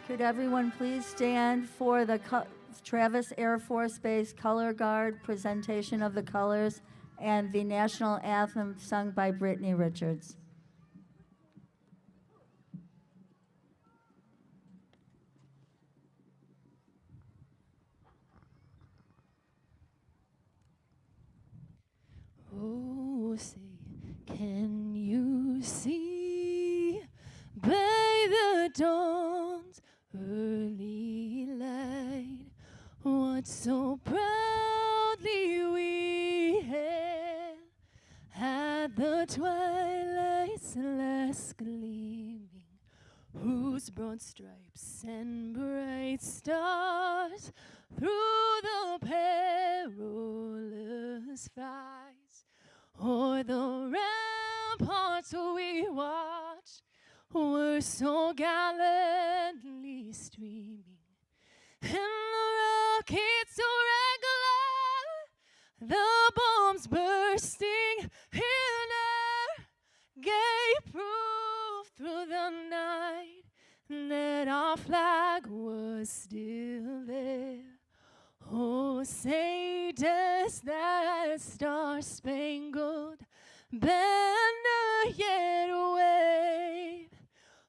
Could everyone please stand for the Travis Air Force Base Color Guard presentation of the colors and the national anthem sung by Brittany Richards. Oh, say, can you see by the dawn's early light what so proudly we hailed at the twilight's last gleaming, whose broad stripes and bright stars through the perilous fights o'er the ramparts we watched were so gallantly streaming, and the rockets so regular, the bombs bursting in air, gave proof through the night that our flag was still there. Oh, say does that star-spangled banner yet wave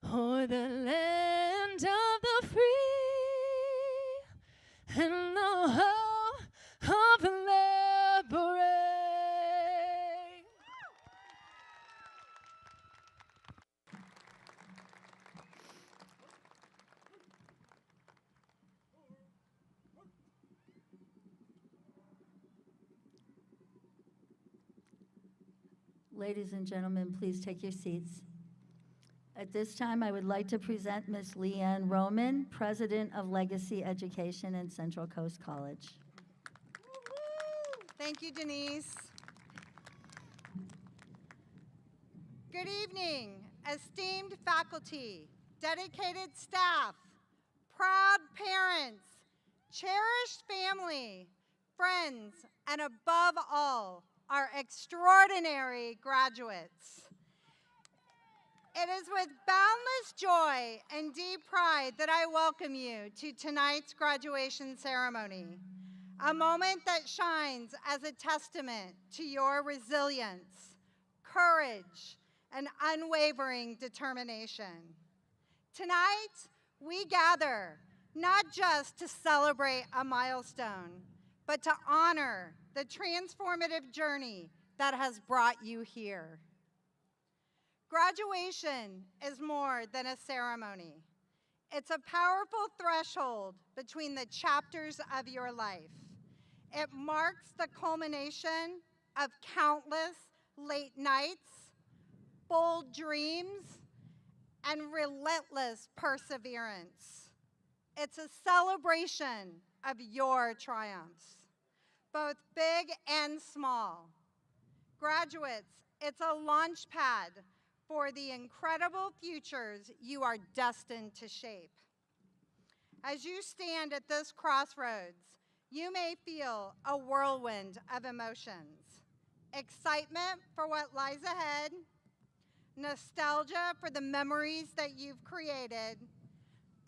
o'er the land of the free and the home of the liberated? Ladies and gentlemen, please take your seats. At this time, I would like to present Ms. Leanne Roman, President of Legacy Education and Central Coast College. Thank you, Denise. Good evening, esteemed faculty, dedicated staff, proud parents, cherished family, friends, and above all, our extraordinary graduates. It is with boundless joy and deep pride that I welcome you to tonight's graduation ceremony, a moment that shines as a testament to your resilience, courage, and unwavering determination. Tonight, we gather not just to celebrate a milestone, but to honor the transformative journey that has brought you here. Graduation is more than a ceremony. It's a powerful threshold between the chapters of your life. It marks the culmination of countless late nights, bold dreams, and relentless perseverance. It's a celebration of your triumphs, both big and small. Graduates, it's a launch pad for the incredible futures you are destined to shape. As you stand at this crossroads, you may feel a whirlwind of emotions. Excitement for what lies ahead, nostalgia for the memories that you've created,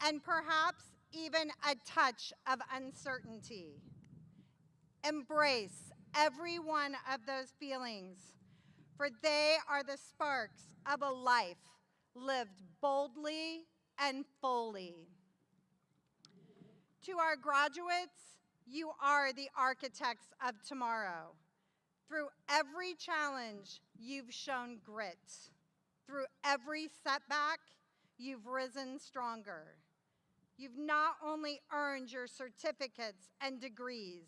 and perhaps even a touch of uncertainty. Embrace every one of those feelings, for they are the sparks of a life lived boldly and fully. To our graduates, you are the architects of tomorrow. Through every challenge, you've shown grit. Through every setback, you've risen stronger. You've not only earned your certificates and degrees,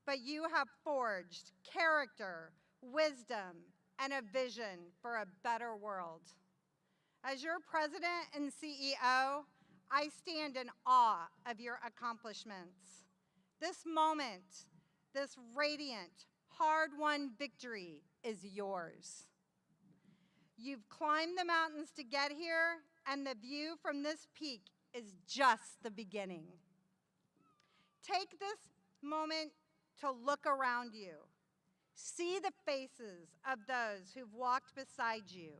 but you have forged character, wisdom, and a vision for a better world. As your president and CEO, I stand in awe of your accomplishments. This moment, this radiant, hard-won victory is yours. You've climbed the mountains to get here, and the view from this peak is just the beginning. Take this moment to look around you. See the faces of those who've walked beside you,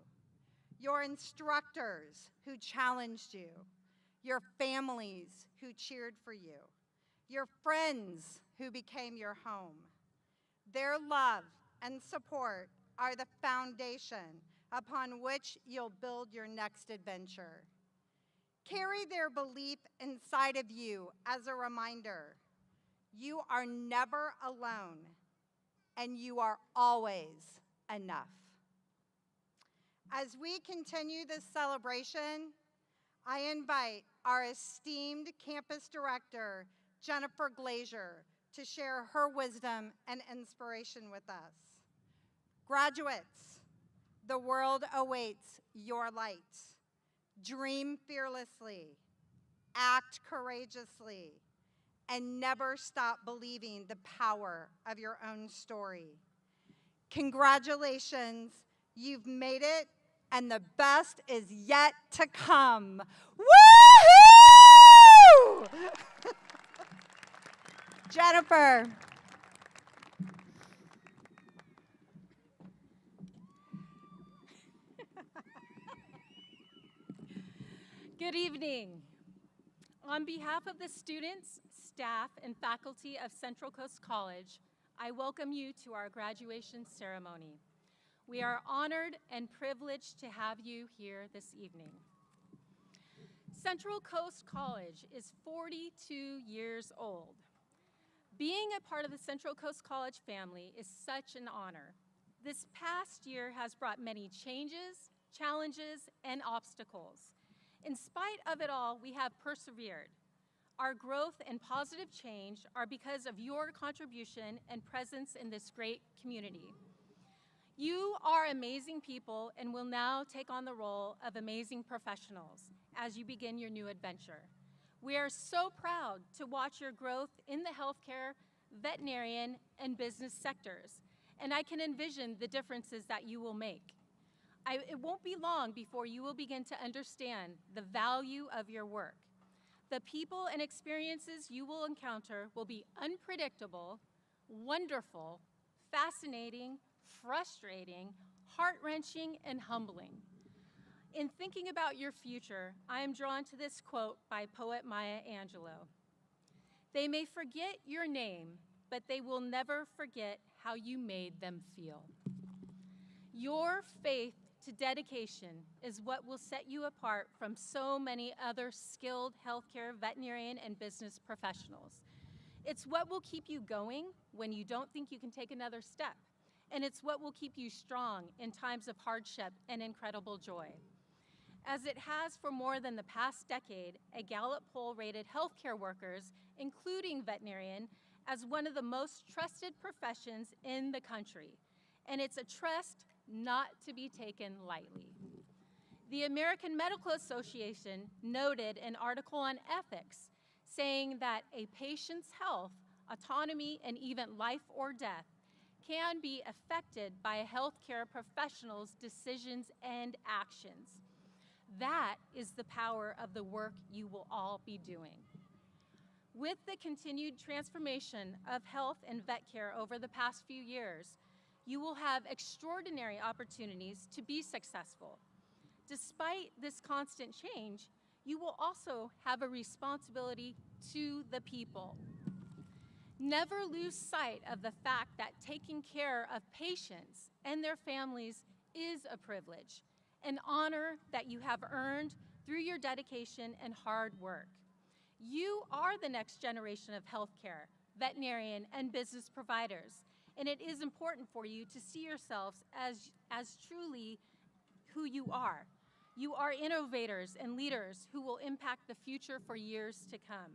your instructors who challenged you, your families who cheered for you, your friends who became your home. Their love and support are the foundation upon which you'll build your next adventure. Carry their belief inside of you as a reminder. You are never alone, and you are always enough. As we continue this celebration, I invite our esteemed campus director, Jennifer Glazier, to share her wisdom and inspiration with us. Graduates, the world awaits your light. Dream fearlessly, act courageously, and never stop believing the power of your own story. Congratulations, you've made it, and the best is yet to come. Woohoo! Jennifer. Good evening. On behalf of the students, staff, and faculty of Central Coast College, I welcome you to our graduation ceremony. We are honored and privileged to have you here this evening. Central Coast College is 42 years old. Being a part of the Central Coast College family is such an honor. This past year has brought many changes, challenges, and obstacles. In spite of it all, we have persevered. Our growth and positive change are because of your contribution and presence in this great community. You are amazing people and will now take on the role of amazing professionals as you begin your new adventure. We are so proud to watch your growth in the healthcare, veterinarian, and business sectors, and I can envision the differences that you will make. It won't be long before you will begin to understand the value of your work. The people and experiences you will encounter will be unpredictable, wonderful, fascinating, frustrating, heart-wrenching, and humbling. In thinking about your future, I am drawn to this quote by poet Maya Angelou. They may forget your name, but they will never forget how you made them feel. Your faith to dedication is what will set you apart from so many other skilled healthcare, veterinarian, and business professionals. It's what will keep you going when you don't think you can take another step, and it's what will keep you strong in times of hardship and incredible joy. As it has for more than the past decade, a Gallup poll rated healthcare workers, including veterinarian, as one of the most trusted professions in the country, and it's a trust not to be taken lightly. The American Medical Association noted an article on ethics saying that a patient's health, autonomy, and even life or death can be affected by a healthcare professional's decisions and actions. That is the power of the work you will all be doing. With the continued transformation of health and vet care over the past few years, you will have extraordinary opportunities to be successful. Despite this constant change, you will also have a responsibility to the people. Never lose sight of the fact that taking care of patients and their families is a privilege, an honor that you have earned through your dedication and hard work. You are the next generation of healthcare, veterinarian, and business providers, and it is important for you to see yourselves as truly who you are. You are innovators and leaders who will impact the future for years to come.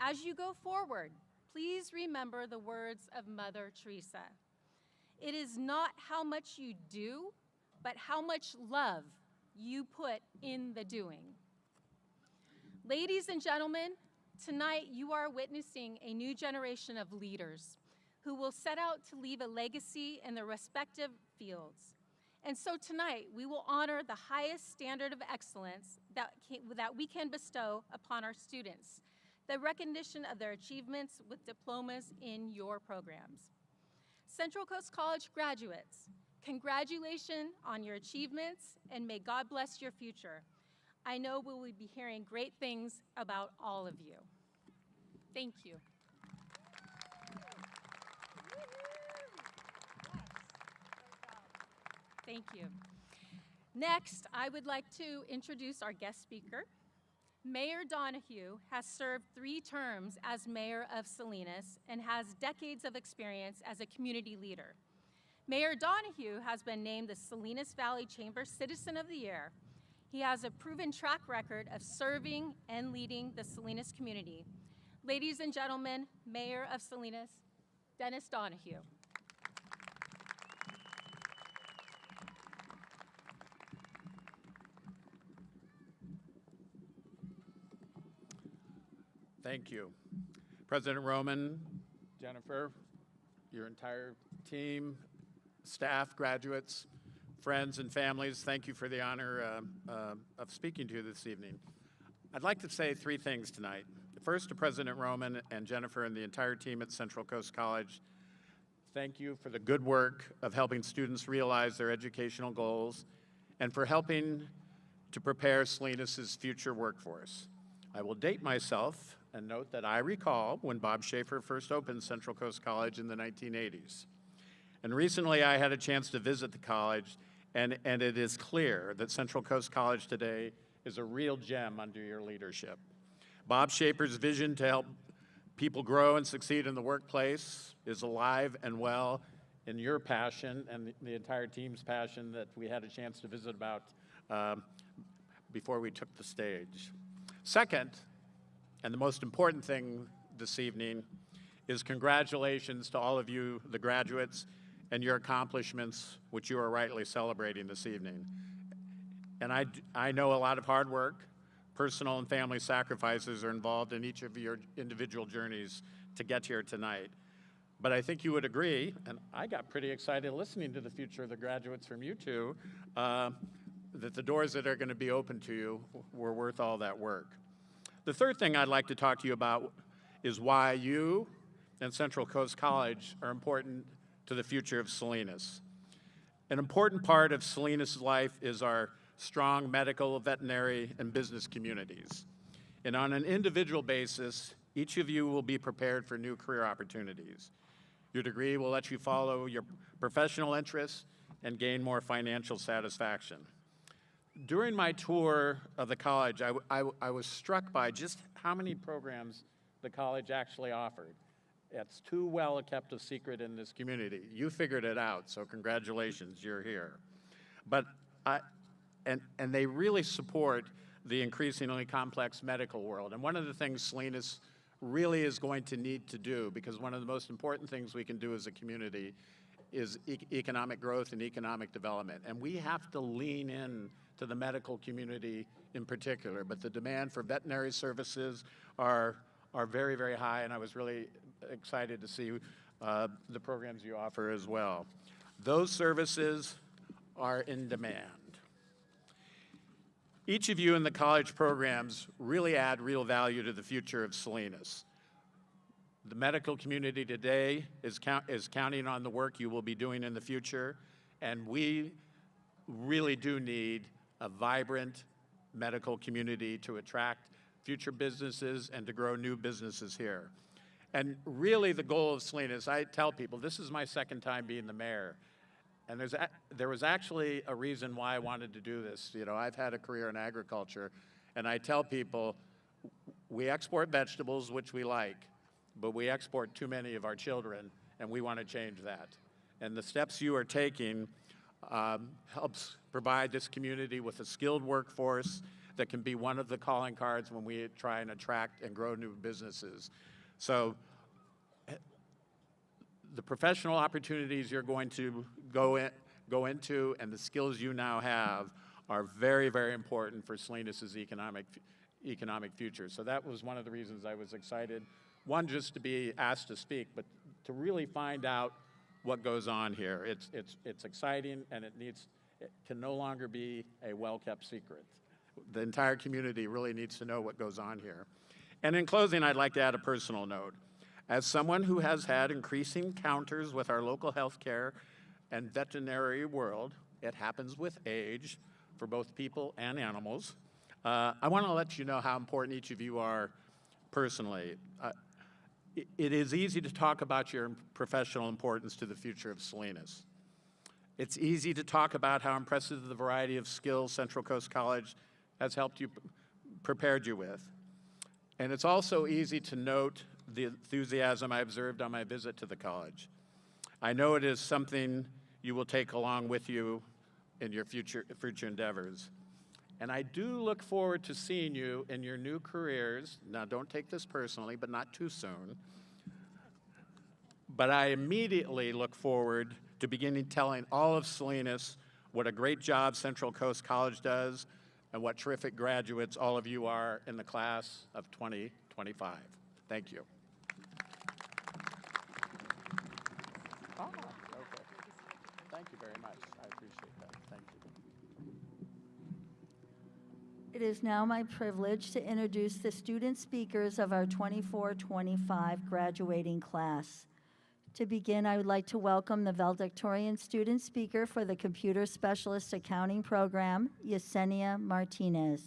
As you go forward, please remember the words of Mother Teresa. It is not how much you do, but how much love you put in the doing. Ladies and gentlemen, tonight you are witnessing a new generation of leaders who will set out to leave a legacy in their respective fields. And so tonight, we will honor the highest standard of excellence that we can bestow upon our students, the recognition of their achievements with diplomas in your programs. Central Coast College graduates, congratulations on your achievements, and may God bless your future. I know we will be hearing great things about all of you. Thank you. Thank you. Next, I would like to introduce our guest speaker. Mayor Donahue has served 3 terms as mayor of Salinas and has decades of experience as a community leader. Mayor Donahue has been named the Salinas Valley Chamber Citizen of the Year. He has a proven track record of serving and leading the Salinas community. Ladies and gentlemen, Mayor of Salinas, Dennis Donahue. Thank you. President Roman, Jennifer, your entire team, staff, graduates, friends, and families, thank you for the honor of speaking to you this evening. I'd like to say 3 things tonight. First, to President Roman and Jennifer and the entire team at Central Coast College, thank you for the good work of helping students realize their educational goals and for helping to prepare Salinas' future workforce. I will date myself and note that I recall when Bob Schaefer first opened Central Coast College in the 1980s. And recently I had a chance to visit the college, and it is clear that Central Coast College today is a real gem under your leadership. Bob Schaefer's vision to help people grow and succeed in the workplace is alive and well in your passion and the entire team's passion that we had a chance to visit about before we took the stage. Second, and the most important thing this evening, is congratulations to all of you, the graduates, and your accomplishments, which you are rightly celebrating this evening. And I know a lot of hard work, personal and family sacrifices are involved in each of your individual journeys to get here tonight. But I think you would agree, and I got pretty excited listening to the future of the graduates from you two, that the doors that are going to be open to you were worth all that work. The third thing I'd like to talk to you about is why you and Central Coast College are important to the future of Salinas. An important part of Salinas' life is our strong medical, veterinary, and business communities. And on an individual basis, each of you will be prepared for new career opportunities. Your degree will let you follow your professional interests and gain more financial satisfaction. During my tour of the college, I was struck by just how many programs the college actually offered. It's too well kept a secret in this community. You figured it out, so congratulations, you're here. But and they really support the increasingly complex medical world. And one of the things Salinas really is going to need to do, because one of the most important things we can do as a community is economic growth and economic development. And we have to lean in to the medical community in particular, but the demand for veterinary services are very, very high, and I was really excited to see the programs you offer as well. Those services are in demand. Each of you in the college programs really add real value to the future of Salinas. The medical community today is counting on the work you will be doing in the future, and we really do need a vibrant medical community to attract future businesses and to grow new businesses here. And really the goal of Salinas, I tell people, this is my second time being the mayor. And there was actually a reason why I wanted to do this. You know, I've had a career in agriculture, and I tell people, we export vegetables, which we like, but we export too many of our children, and we want to change that. And the steps you are taking helps provide this community with a skilled workforce that can be one of the calling cards when we try and attract and grow new businesses. So the professional opportunities you're going to go into and the skills you now have are very, very important for Salinas' economic future. So that was one of the reasons I was excited. One, just to be asked to speak, but to really find out what goes on here. It's exciting, and it can no longer be a well-kept secret. The entire community really needs to know what goes on here. And in closing, I'd like to add a personal note. As someone who has had increasing encounters with our local healthcare and veterinary world, it happens with age for both people and animals, I want to let you know how important each of you are personally. It is easy to talk about your professional importance to the future of Salinas. It's easy to talk about how impressive the variety of skills Central Coast College has helped you, prepared you with. And it's also easy to note the enthusiasm I observed on my visit to the college. I know it is something you will take along with you in your future endeavors. And I do look forward to seeing you in your new careers. Now, don't take this personally, but not too soon. But I immediately look forward to beginning telling all of Salinas what a great job Central Coast College does and what terrific graduates all of you are in the class of 2025. Thank you. Oh, okay. Thank you very much. I appreciate that. Thank you. It is now my privilege to introduce the student speakers of our 24-25 graduating class. To begin, I would like to welcome the valedictorian student speaker for the Computer Specialist Accounting Program, Yesenia Martinez.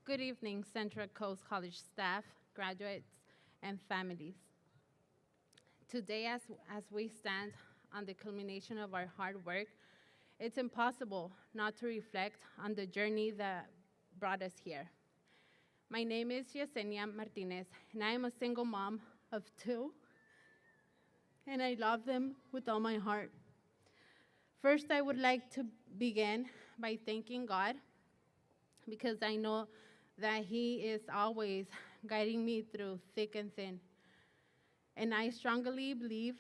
Good evening, Central Coast College staff, graduates, and families. Today, as we stand on the culmination of our hard work, it's impossible not to reflect on the journey that brought us here. My name is Yesenia Martinez, and I am a single mom of 2, and I love them with all my heart. First, I would like to begin by thanking God, because I know that He is always guiding me through thick and thin. And I strongly believe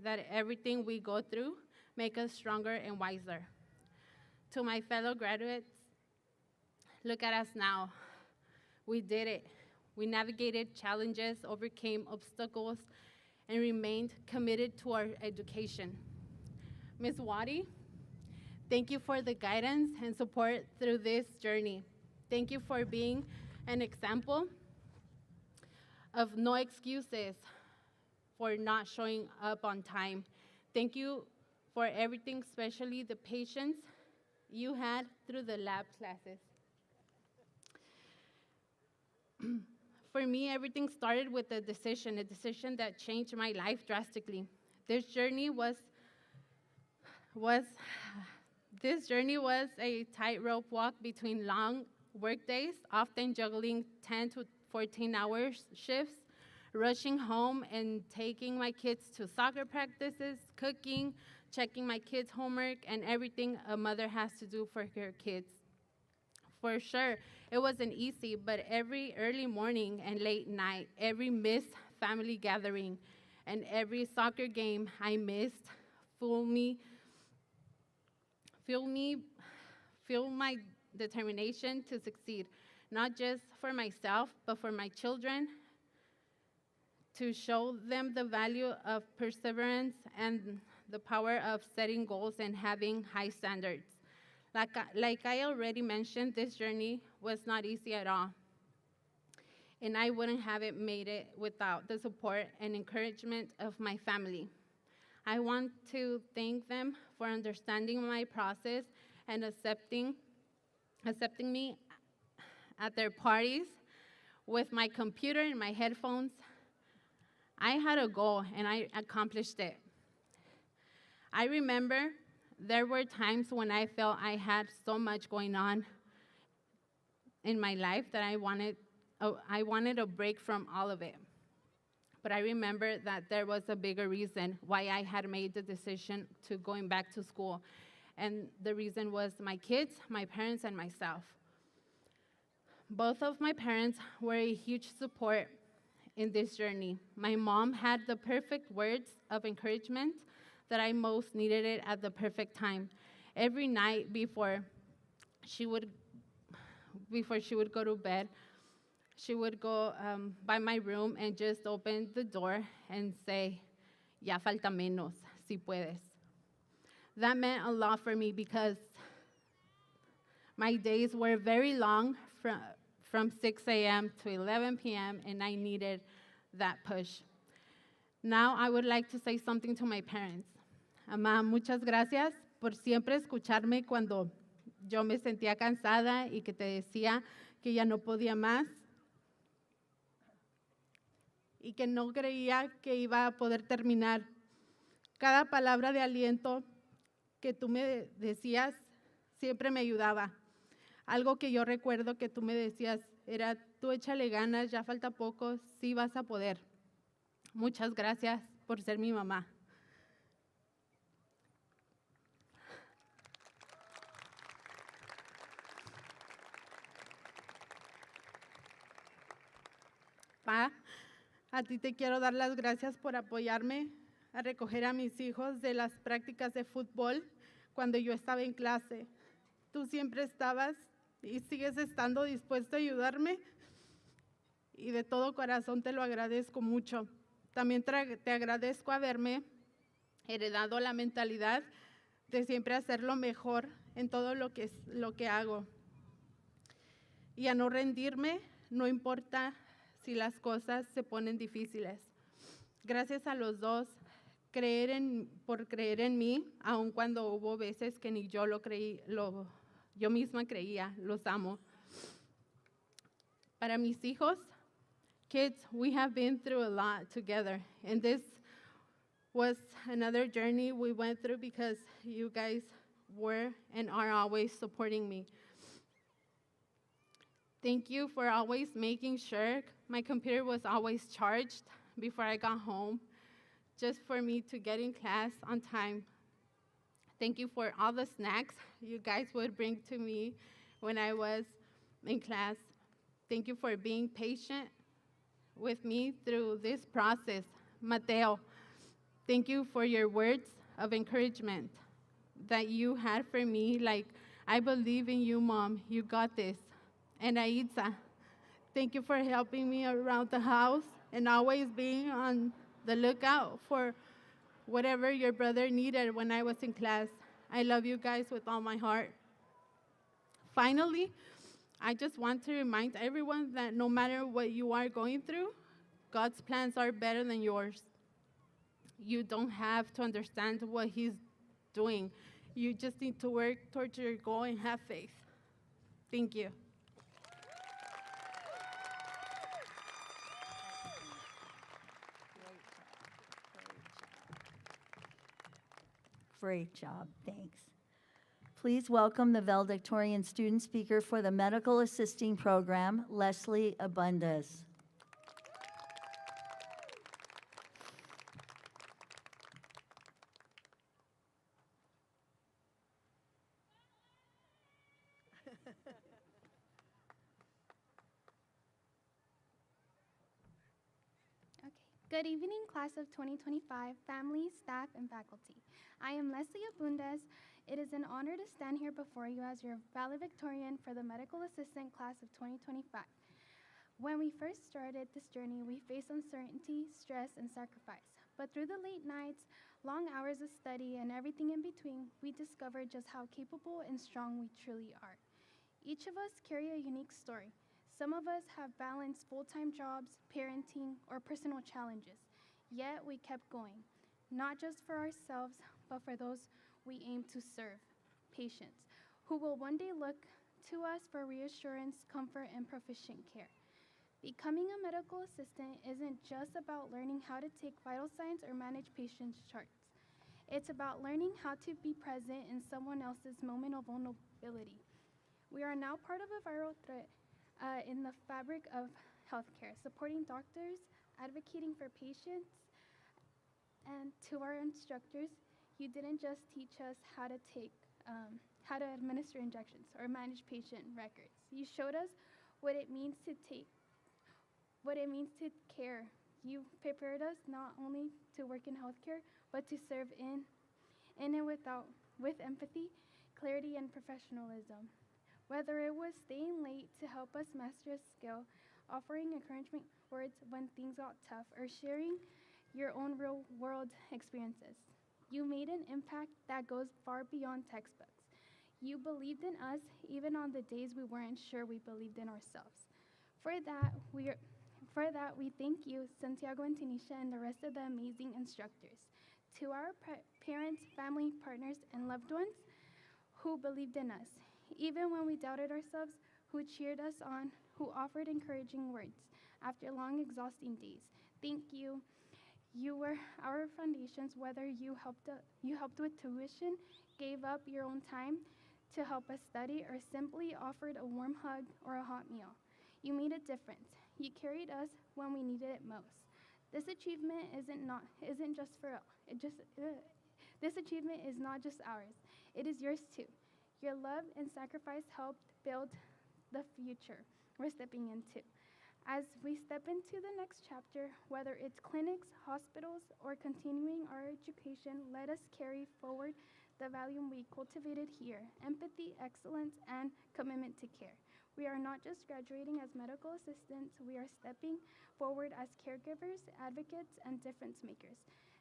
that everything we go through makes us stronger and wiser. To my fellow graduates, look at us now. We did it. We navigated challenges, overcame obstacles, and remained committed to our education. Ms. Wadi, thank you for the guidance and support through this journey. Thank you for being an example of no excuses for not showing up on time. Thank you for everything, especially the patience you had through the lab classes. For me, everything started with a decision that changed my life drastically. This journey was a tightrope walk between long work days, often juggling 10 to 14 hours shifts, rushing home and taking my kids to soccer practices, cooking, checking my kids' homework, and everything a mother has to do for her kids. For sure, it wasn't easy, but every early morning and late night, every missed family gathering, and every soccer game I missed fueled my determination to succeed, not just for myself, but for my children, to show them the value of perseverance and the power of setting goals and having high standards. Like I already mentioned, this journey was not easy at all, and I wouldn't have made it without the support and encouragement of my family. I want to thank them for understanding my process and accepting me at their parties with my computer and my headphones. I had a goal, and I accomplished it. I remember there were times when I felt I had so much going on in my life that I wanted a break from all of it. But I remember that there was a bigger reason why I had made the decision to going back to school. And the reason was my kids, my parents, and myself. Both of my parents were a huge support in this journey. My mom had the perfect words of encouragement that I most needed it at the perfect time. Every night before we before she would go to bed, she would go by my room and just open the door and say, "Ya falta menos, si puedes." That meant a lot for me because my days were very long from 6 a.m. to 11 p.m., and I needed that push. Now I would like to say something to my parents. Mamá, muchas gracias por siempre escucharme cuando yo me sentía cansada y que te decía que ya no podía más y que no creía que iba a poder terminar. Cada palabra de aliento que tú me decías siempre me ayudaba. Algo que yo recuerdo que tú me decías era, tú échale ganas, ya falta poco, sí vas a poder. Muchas gracias por ser mi mamá. Pa, a ti te quiero dar las gracias por apoyarme a recoger a mis hijos de las prácticas de fútbol cuando yo estaba en clase. Tú siempre estabas y sigues estando dispuesto a ayudarme y de todo corazón te lo agradezco mucho. También te agradezco haberme heredado la mentalidad de siempre hacerlo mejor en todo lo que hago y a no rendirme, no importa si las cosas se ponen difíciles. Gracias a los dos por creer en mí, aun cuando hubo veces que ni yo yo misma creía. Los amo. Para mis hijos, kids, we have been through a lot together, and this was another journey we went through because you guys were and are always supporting me. Thank you for always making sure my computer was always charged before I got home, just for me to get in class on time. Thank you for all the snacks you guys would bring to me when I was in class. Thank you for being patient with me through this process. Mateo, thank you for your words of encouragement that you had for me, like, I believe in you, Mom, you got this. And Aitza, thank you for helping me around the house and always being on the lookout for whatever your brother needed when I was in class. I love you guys with all my heart. Finally, I just want to remind everyone that no matter what you are going through, God's plans are better than yours. You don't have to understand what He's doing. You just need to work towards your goal and have faith. Thank you. Great job, thanks. Please welcome the valedictorian student speaker for the Medical Assisting Program, Leslie Abundas. Okay. Good evening, class of 2025, families, staff, and faculty. I am Leslie Abundas. It is an honor to stand here before you as your valedictorian for the medical assistant class of 2025. When we first started this journey, we faced uncertainty, stress, and sacrifice. But through the late nights, long hours of study, and everything in between, we discovered just how capable and strong we truly are. Each of us carry a unique story. Some of us have balanced full-time jobs, parenting, or personal challenges. Yet we kept going, not just for ourselves, but for those we aim to serve, patients, who will one day look to us for reassurance, comfort, and proficient care. Becoming a medical assistant isn't just about learning how to take vital signs or manage patients' charts. It's about learning how to be present in someone else's moment of vulnerability. We are now part of a viral thread in the fabric of healthcare, supporting doctors, advocating for patients, and to our instructors, you didn't just teach us how to administer injections or manage patient records. You showed us what it means to care. You prepared us not only to work in healthcare, but to serve in and with empathy, clarity, and professionalism. Whether it was staying late to help us master a skill, offering encouragement words when things got tough, or sharing your own real world experiences. You made an impact that goes far beyond textbooks. You believed in us even on the days we weren't sure we believed in ourselves. For that, we thank you, Santiago and Tanisha, and the rest of the amazing instructors. To our parents, family, partners, and loved ones who believed in us, even when we doubted ourselves, who cheered us on, who offered encouraging words after long, exhausting days. Thank you. You were our foundations, whether you helped with tuition, gave up your own time to help us study, or simply offered a warm hug or a hot meal. You made a difference. You carried us when we needed it most. This achievement this achievement is not just ours. It is yours too. Your love and sacrifice helped build the future we're stepping into. As we step into the next chapter, whether it's clinics, hospitals, or continuing our education, let us carry forward the value we cultivated here: empathy, excellence, and commitment to care. We are not just graduating as medical assistants, we are stepping forward as caregivers, advocates, and difference makers.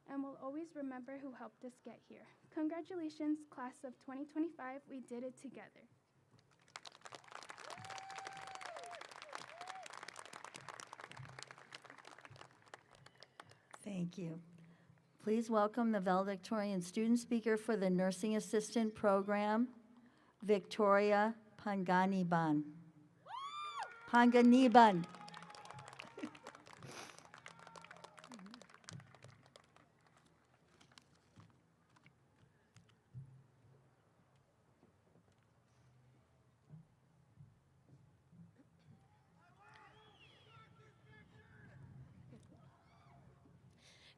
And we'll always remember who helped us get here. Congratulations, class of 2025, we did it together. Thank you. Please welcome the valedictorian student speaker for the Nursing Assistant Program, Victoria Panganiban. Panganiban.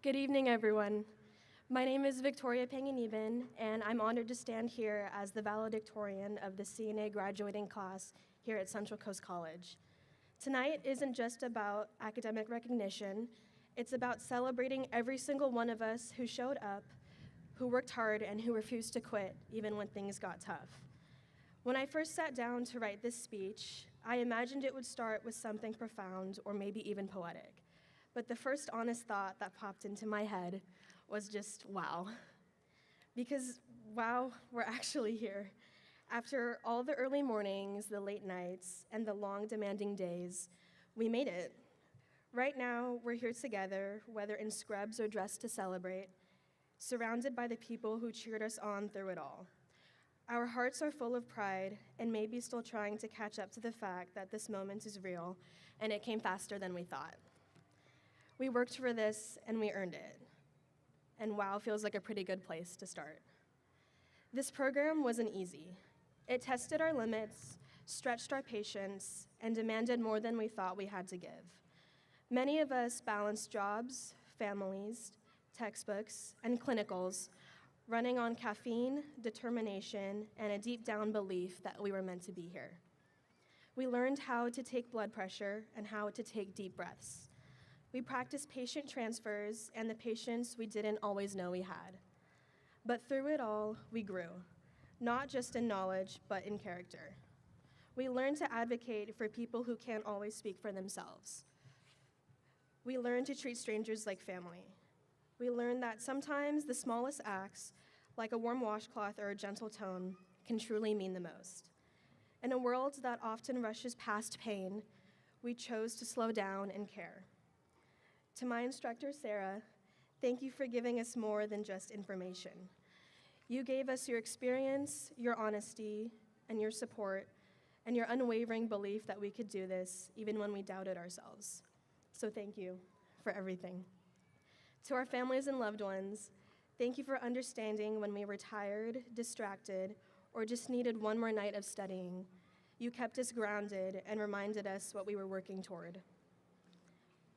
Good evening, everyone. My name is Victoria Panganiban, and I'm honored to stand here as the valedictorian of the CNA graduating class here at Central Coast College. Tonight isn't just about academic recognition, it's about celebrating every single one of us who showed up, who worked hard, and who refused to quit even when things got tough. When I first sat down to write this speech, I imagined it would start with something profound or maybe even poetic. But the first honest thought that popped into my head was just wow. Because wow, we're actually here. After all the early mornings, the late nights, and the long demanding days, we made it. Right now, we're here together, whether in scrubs or dressed to celebrate, surrounded by the people who cheered us on through it all. Our hearts are full of pride and maybe still trying to catch up to the fact that this moment is real and it came faster than we thought. We worked for this and we earned it. And wow feels like a pretty good place to start. This program wasn't easy. It tested our limits, stretched our patience, and demanded more than we thought we had to give. Many of us balanced jobs, families, textbooks, and clinicals, running on caffeine, determination, and a deep down belief that we were meant to be here. We learned how to take blood pressure and how to take deep breaths. We practiced patient transfers and the patients we didn't always know we had. But through it all, we grew, not just in knowledge, but in character. We learned to advocate for people who can't always speak for themselves. We learned to treat strangers like family. We learned that sometimes the smallest acts, like a warm washcloth or a gentle tone, can truly mean the most. In a world that often rushes past pain, we chose to slow down and care. To my instructor, Sarah, thank you for giving us more than just information. You gave us your experience, your honesty, and your support, and your unwavering belief that we could do this even when we doubted ourselves. So thank you for everything. To our families and loved ones, thank you for understanding when we were tired, distracted, or just needed one more night of studying. You kept us grounded and reminded us what we were working toward.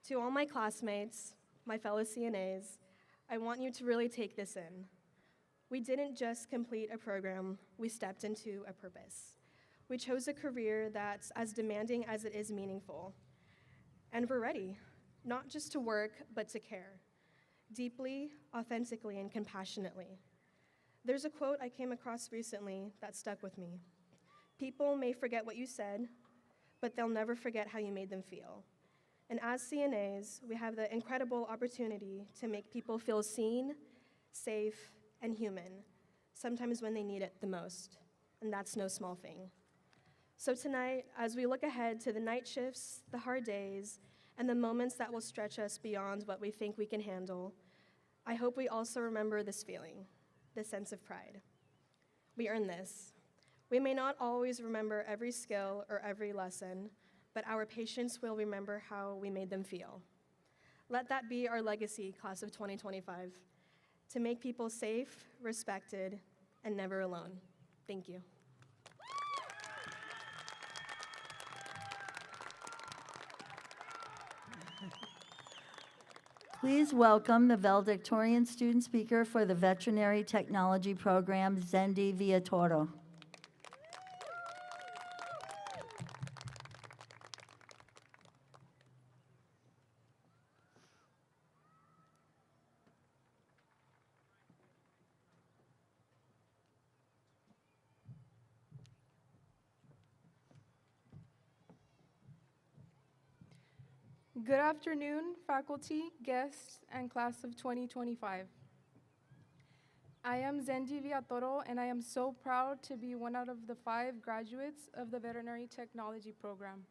To all my classmates, my fellow CNAs, I want you to really take this in. We didn't just complete a program, we stepped into a purpose. We chose a career that's as demanding as it is meaningful. And we're ready, not just to work, but to care, deeply, authentically, and compassionately. There's a quote I came across recently that stuck with me. People may forget what you said, but they'll never forget how you made them feel. And as CNAs, we have the incredible opportunity to make people feel seen, safe, and human, sometimes when they need it the most. And that's no small thing. So tonight, as we look ahead to the night shifts, the hard days, and the moments that will stretch us beyond what we think we can handle, I hope we also remember this feeling, this sense of pride. We earn this. We may not always remember every skill or every lesson, but our patients will remember how we made them feel. Let that be our legacy, class of 2025, to make people safe, respected, and never alone. Thank you. Please welcome the valedictorian student speaker for the Veterinary Technology Program, Zendi Villatoro. Good afternoon, faculty, guests, and class of 2025. I am Zendi Villatoro, and I am so proud to be one out of the 5 graduates of the Veterinary Technology Program.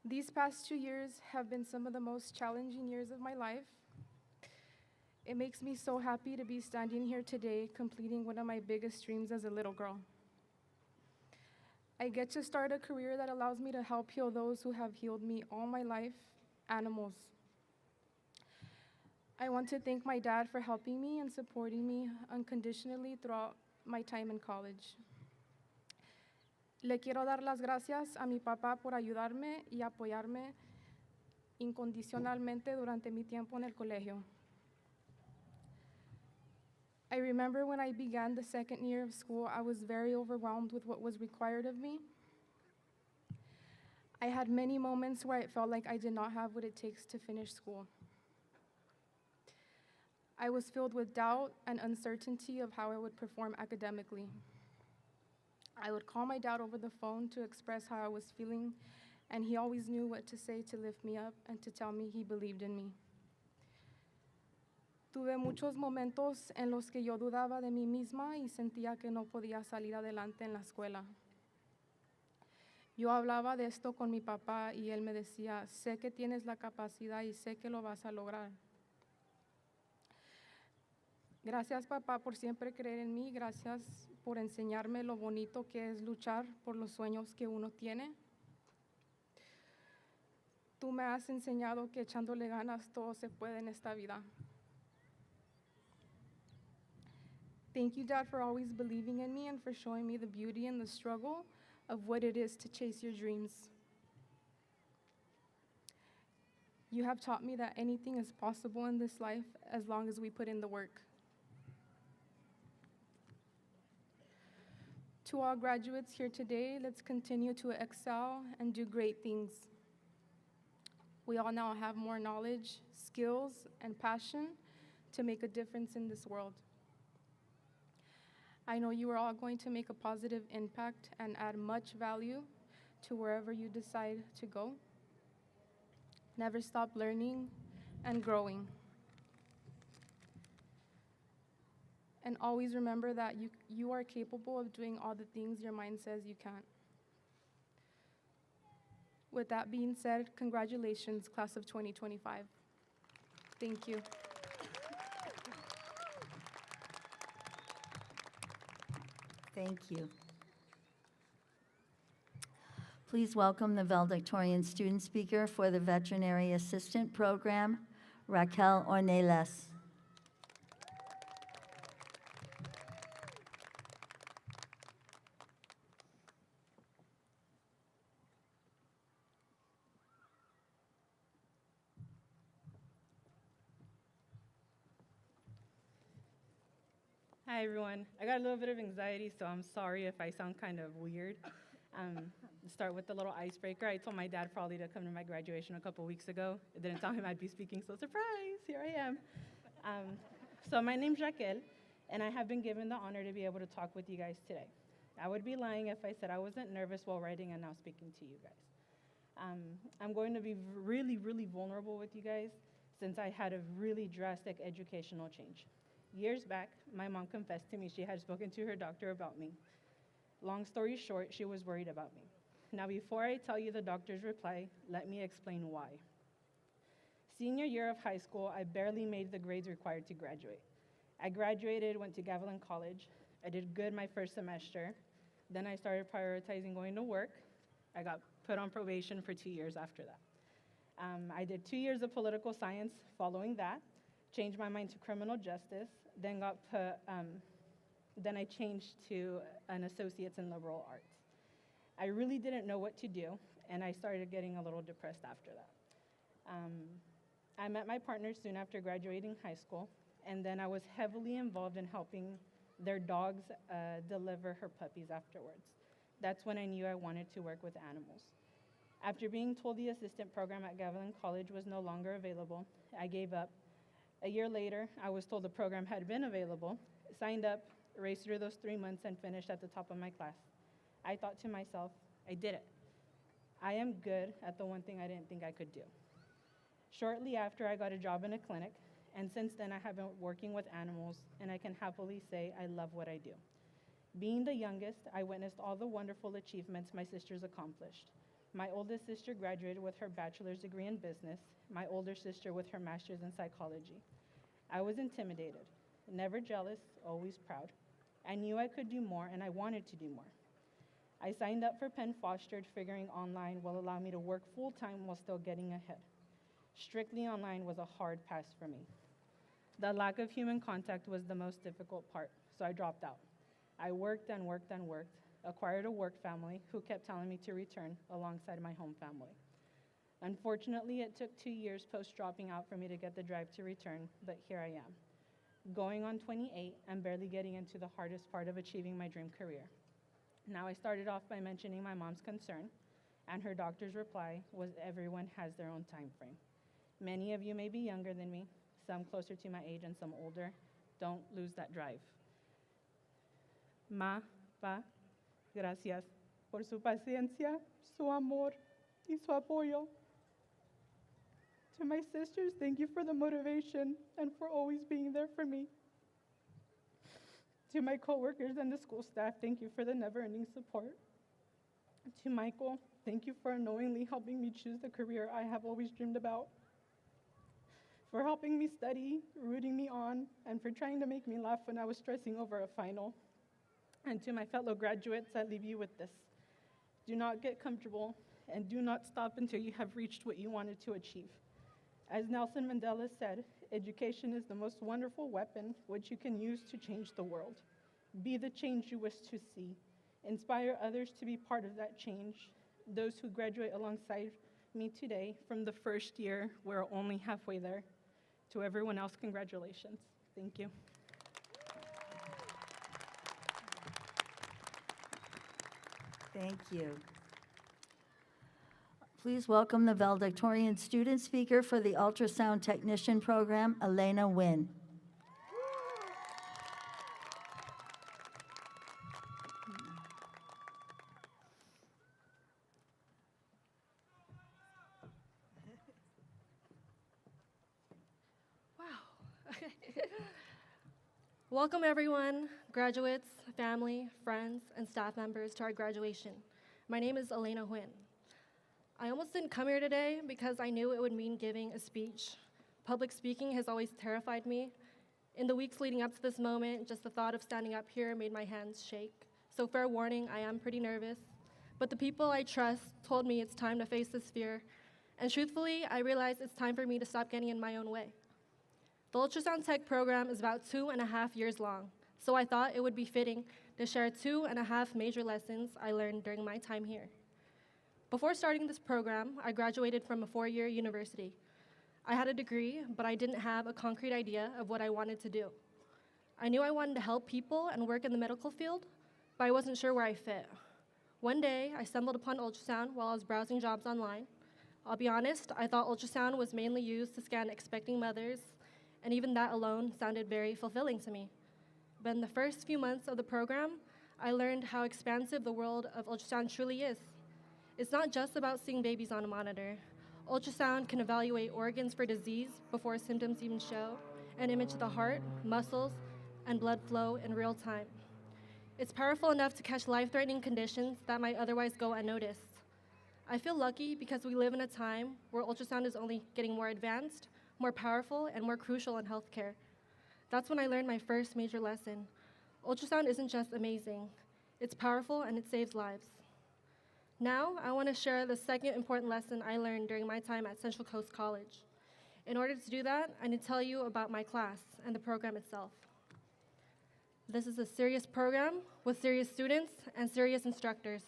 These past 2 years have been some of the most challenging years of my life. It makes me so happy to be standing here today, completing one of my biggest dreams as a little girl. I get to start a career that allows me to help heal those who have healed me all my life, animals. I want to thank my dad for helping me and supporting me unconditionally throughout my time in college. Le quiero dar las gracias a mi papá por ayudarme y apoyarme incondicionalmente durante mi tiempo en el colegio. I remember when I began the second year of school, I was very overwhelmed with what was required of me. I had many moments where I felt like I did not have what it takes to finish school. I was filled with doubt and uncertainty of how I would perform academically. I would call my dad over the phone to express how I was feeling, and he always knew what to say to lift me up and to tell me he believed in me. Tuve muchos momentos en los que yo dudaba de mí misma y sentía que no podía salir adelante en la escuela. Yo hablaba de esto con mi papá y él me decía, sé que tienes la capacidad y sé que lo vas a lograr. Gracias, papá, por siempre creer en mí. Gracias por enseñarme lo bonito que es luchar por los sueños que uno tiene. Tú me has enseñado que echándole ganas todo se puede en esta vida. Thank you, Dad, for always believing in me and for showing me the beauty and the struggle of what it is to chase your dreams. You have taught me that anything is possible in this life as long as we put in the work. To all graduates here today, let's continue to excel and do great things. We all now have more knowledge, skills, and passion to make a difference in this world. I know you are all going to make a positive impact and add much value to wherever you decide to go. Never stop learning and growing. And always remember that you are capable of doing all the things your mind says you can't. With that being said, congratulations, class of 2025. Thank you. Thank you. Please welcome the valedictorian student speaker for the Veterinary Assistant Program, Raquel Ornelas. Hi, everyone. I got a little bit of anxiety, so I'm sorry if I sound kind of weird. Start with the little icebreaker. I told my dad probably to come to my graduation a couple weeks ago. I didn't tell him I'd be speaking, so surprise, here I am. So my name's Raquel, and I have been given the honor to be able to talk with you guys today. I would be lying if I said I wasn't nervous while writing and now speaking to you guys. I'm going to be really, really vulnerable with you guys since I had a really drastic educational change. Years back, my mom confessed to me she had spoken to her doctor about me. Long story short, she was worried about me. Now, before I tell you the doctor's reply, let me explain why. Senior year of high school, I barely made the grades required to graduate. I graduated, went to Gavilan College. I did good my first semester. Then I started prioritizing going to work. I got put on probation for 2 years after that. I did 2 years of political science following that, changed my mind to criminal justice, then I changed to an associate's in liberal arts. I really didn't know what to do, and I started getting a little depressed after that. I met my partner soon after graduating high school, and then I was heavily involved in helping their dogs deliver her puppies afterwards. That's when I knew I wanted to work with animals. After being told the assistant program at Gavilan College was no longer available, I gave up. A year later, I was told the program had been available, signed up, raced through those 3 months, and finished at the top of my class. I thought to myself, I did it. I am good at the one thing I didn't think I could do. Shortly after, I got a job in a clinic, and since then I have been working with animals, and I can happily say I love what I do. Being the youngest, I witnessed all the wonderful achievements my sisters accomplished. My oldest sister graduated with her bachelor's degree in business, my older sister with her master's in psychology. I was intimidated, never jealous, always proud. I knew I could do more, and I wanted to do more. I signed up for Penn Fostered, figuring online will allow me to work full-time while still getting ahead. Strictly online was a hard pass for me. The lack of human contact was the most difficult part, so I dropped out. I worked and worked and worked, acquired a work family who kept telling me to return alongside my home family. Unfortunately, it took 2 years post-dropping out for me to get the drive to return, but here I am. Going on 28 and barely getting into the hardest part of achieving my dream career. Now, I started off by mentioning my mom's concern, and her doctor's reply was everyone has their own time frame. Many of you may be younger than me, some closer to my age and some older. Don't lose that drive. Ma, pa, gracias por su paciencia, su amor, y su apoyo. To my sisters, thank you for the motivation and for always being there for me. To my coworkers and the school staff, thank you for the never-ending support. To Michael, thank you for unknowingly helping me choose the career I have always dreamed about. For helping me study, rooting me on, and for trying to make me laugh when I was stressing over a final. And to my fellow graduates, I leave you with this. Do not get comfortable, and do not stop until you have reached what you wanted to achieve. As Nelson Mandela said, education is the most wonderful weapon which you can use to change the world. Be the change you wish to see. Inspire others to be part of that change. Those who graduate alongside me today from the first year, we're only halfway there. To everyone else, congratulations. Thank you. Thank you. Please welcome the valedictorian student speaker for the ultrasound technician program, Elena Nguyen. Welcome everyone, graduates, family, friends, and staff members to our graduation. My name is Elena Nguyen. I almost didn't come here today because I knew it would mean giving a speech. Public speaking has always terrified me. In the weeks leading up to this moment, just the thought of standing up here made my hands shake. So fair warning, I am pretty nervous. But the people I trust told me it's time to face this fear. And truthfully, I realized it's time for me to stop getting in my own way. The ultrasound tech program is about 2.5 years long, so I thought it would be fitting to share 2.5 major lessons I learned during my time here. Before starting this program, I graduated from a 4-year university. I had a degree, but I didn't have a concrete idea of what I wanted to do. I knew I wanted to help people and work in the medical field, but I wasn't sure where I fit. One day, I stumbled upon ultrasound while I was browsing jobs online. I'll be honest, I thought ultrasound was mainly used to scan expecting mothers, and even that alone sounded very fulfilling to me. But in the first few months of the program, I learned how expansive the world of ultrasound truly is. It's not just about seeing babies on a monitor. Ultrasound can evaluate organs for disease before symptoms even show, and image the heart, muscles, and blood flow in real time. It's powerful enough to catch life-threatening conditions that might otherwise go unnoticed. I feel lucky because we live in a time where ultrasound is only getting more advanced, more powerful, and more crucial in healthcare. That's when I learned my first major lesson. Ultrasound isn't just amazing, it's powerful and it saves lives. Now, I want to share the second important lesson I learned during my time at Central Coast College. In order to do that, I need to tell you about my class and the program itself. This is a serious program with serious students and serious instructors.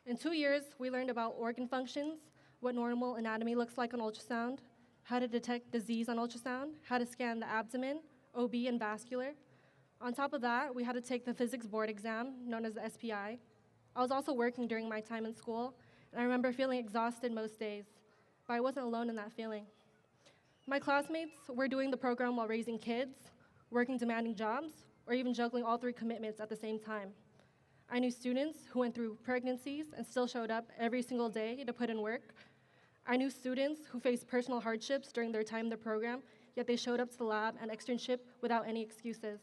In 2 years, we learned about organ functions, what normal anatomy looks like on ultrasound, how to detect disease on ultrasound, how to scan the abdomen, OB, and vascular. On top of that, we had to take the physics board exam, known as the SPI. I was also working during my time in school, and I remember feeling exhausted most days, but I wasn't alone in that feeling. My classmates were doing the program while raising kids, working demanding jobs, or even juggling all 3 commitments at the same time. I knew students who went through pregnancies and still showed up every single day to put in work. I knew students who faced personal hardships during their time in the program, yet they showed up to the lab and externship without any excuses.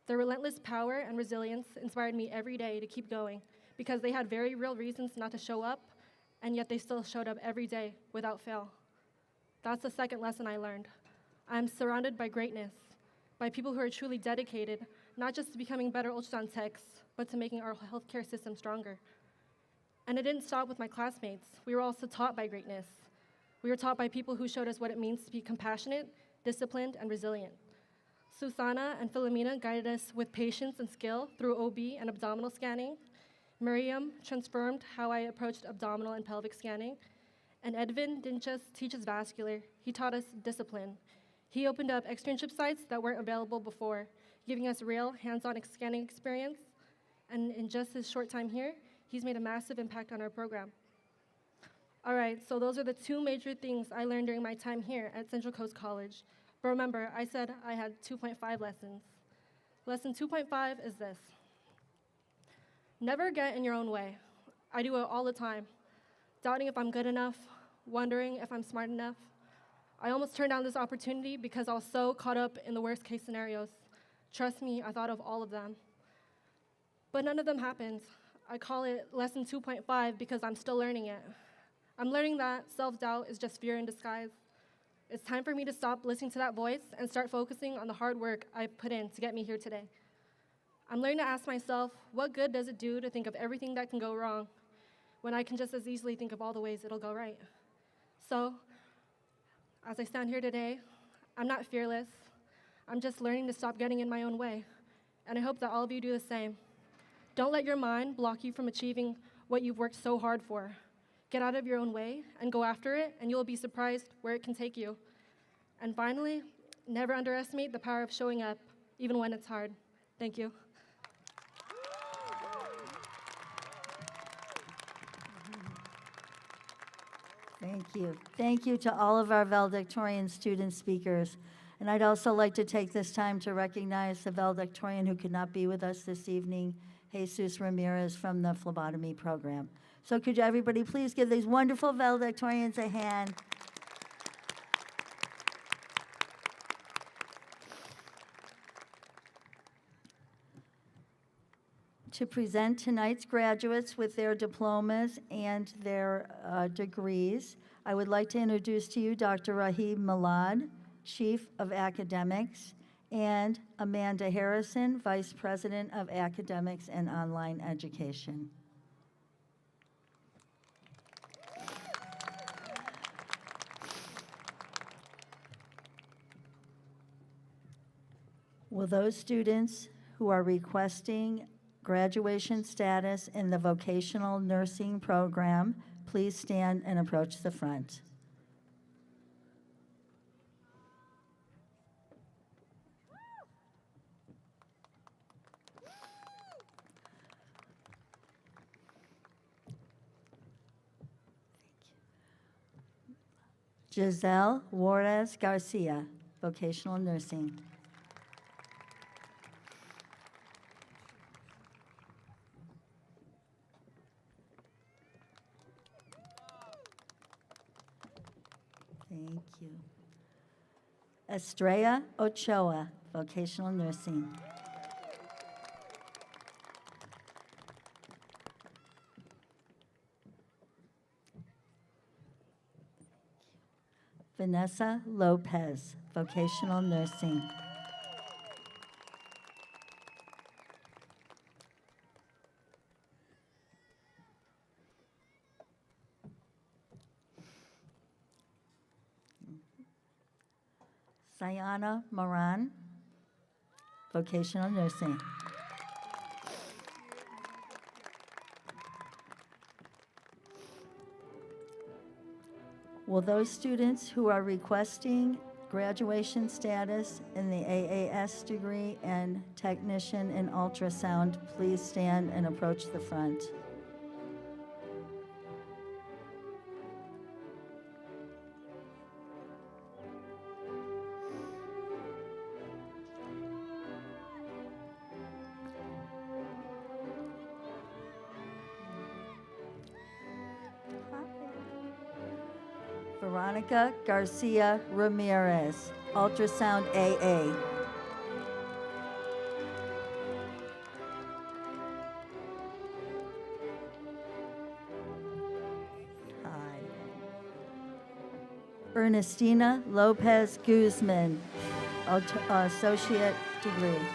Their relentless power and resilience inspired me every day to keep going because they had very real reasons not to show up, and yet they still showed up every day without fail. That's the second lesson I learned. I'm surrounded by greatness, by people who are truly dedicated, not just to becoming better ultrasound techs, but to making our healthcare system stronger. And it didn't stop with my classmates. We were also taught by greatness. We were taught by people who showed us what it means to be compassionate, disciplined, and resilient. Susana and Philomena guided us with patience and skill through OB and abdominal scanning. Miriam transformed how I approached abdominal and pelvic scanning. And Edvin didn't just teach us vascular, he taught us discipline. He opened up externship sites that weren't available before, giving us real hands-on scanning experience. And in just his short time here, he's made a massive impact on our program. All right, so those are the 2 major things I learned during my time here at Central Coast College. But remember, I said I had 2.5 lessons. Lesson 2.5 is this. Never get in your own way. I do it all the time. Doubting if I'm good enough, wondering if I'm smart enough. I almost turned down this opportunity because I was so caught up in the worst case scenarios. Trust me, I thought of all of them. But none of them happened. I call it lesson 2.5 because I'm still learning it. I'm learning that self-doubt is just fear in disguise. It's time for me to stop listening to that voice and start focusing on the hard work I've put in to get me here today. I'm learning to ask myself, what good does it do to think of everything that can go wrong when I can just as easily think of all the ways it'll go right? So, as I stand here today, I'm not fearless. I'm just learning to stop getting in my own way. And I hope that all of you do the same. Don't let your mind block you from achieving what you've worked so hard for. Get out of your own way and go after it, and you'll be surprised where it can take you. And finally, never underestimate the power of showing up, even when it's hard. Thank you. Thank you. Thank you to all of our valedictorian student speakers. And I'd also like to take this time to recognize the valedictorian who could not be with us this evening, Jesus Ramirez from the phlebotomy program. So could everybody please give these wonderful valedictorians a hand? To present tonight's graduates with their diplomas and their degrees, I would like to introduce to you Dr. Rahib Milad, Chief of Academics, and Amanda Harrison, Vice President of Academics and Online Education. Will those students who are requesting graduation status in the vocational nursing program please stand and approach the front? Giselle Juarez Garcia, vocational nursing. Thank you. Estrella Ochoa, vocational nursing. Vanessa Lopez, vocational nursing. Sayana Moran, vocational nursing. Will those students who are requesting graduation status in the AAS degree and technician in ultrasound please stand and approach the front? Veronica Garcia Ramirez, ultrasound AA. Hi. Ernestina Lopez Guzman, associate degree.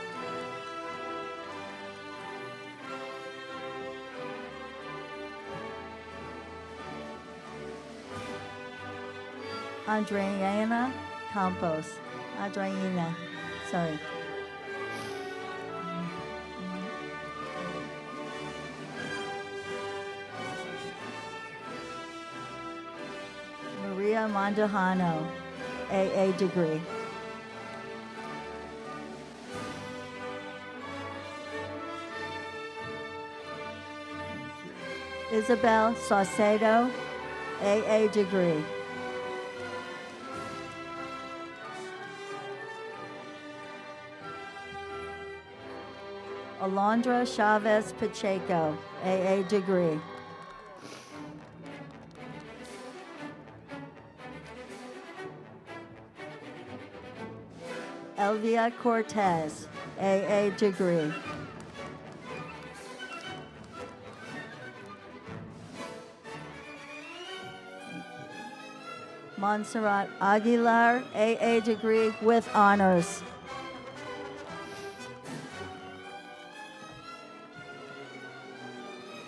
Adriana Campos. Adriana, sorry. Maria Mondojano, AA degree. Isabel Saucedo, AA degree. Alondra Chavez Pacheco, AA degree. Elvia Cortez, AA degree. Montserrat Aguilar, AA degree with honors.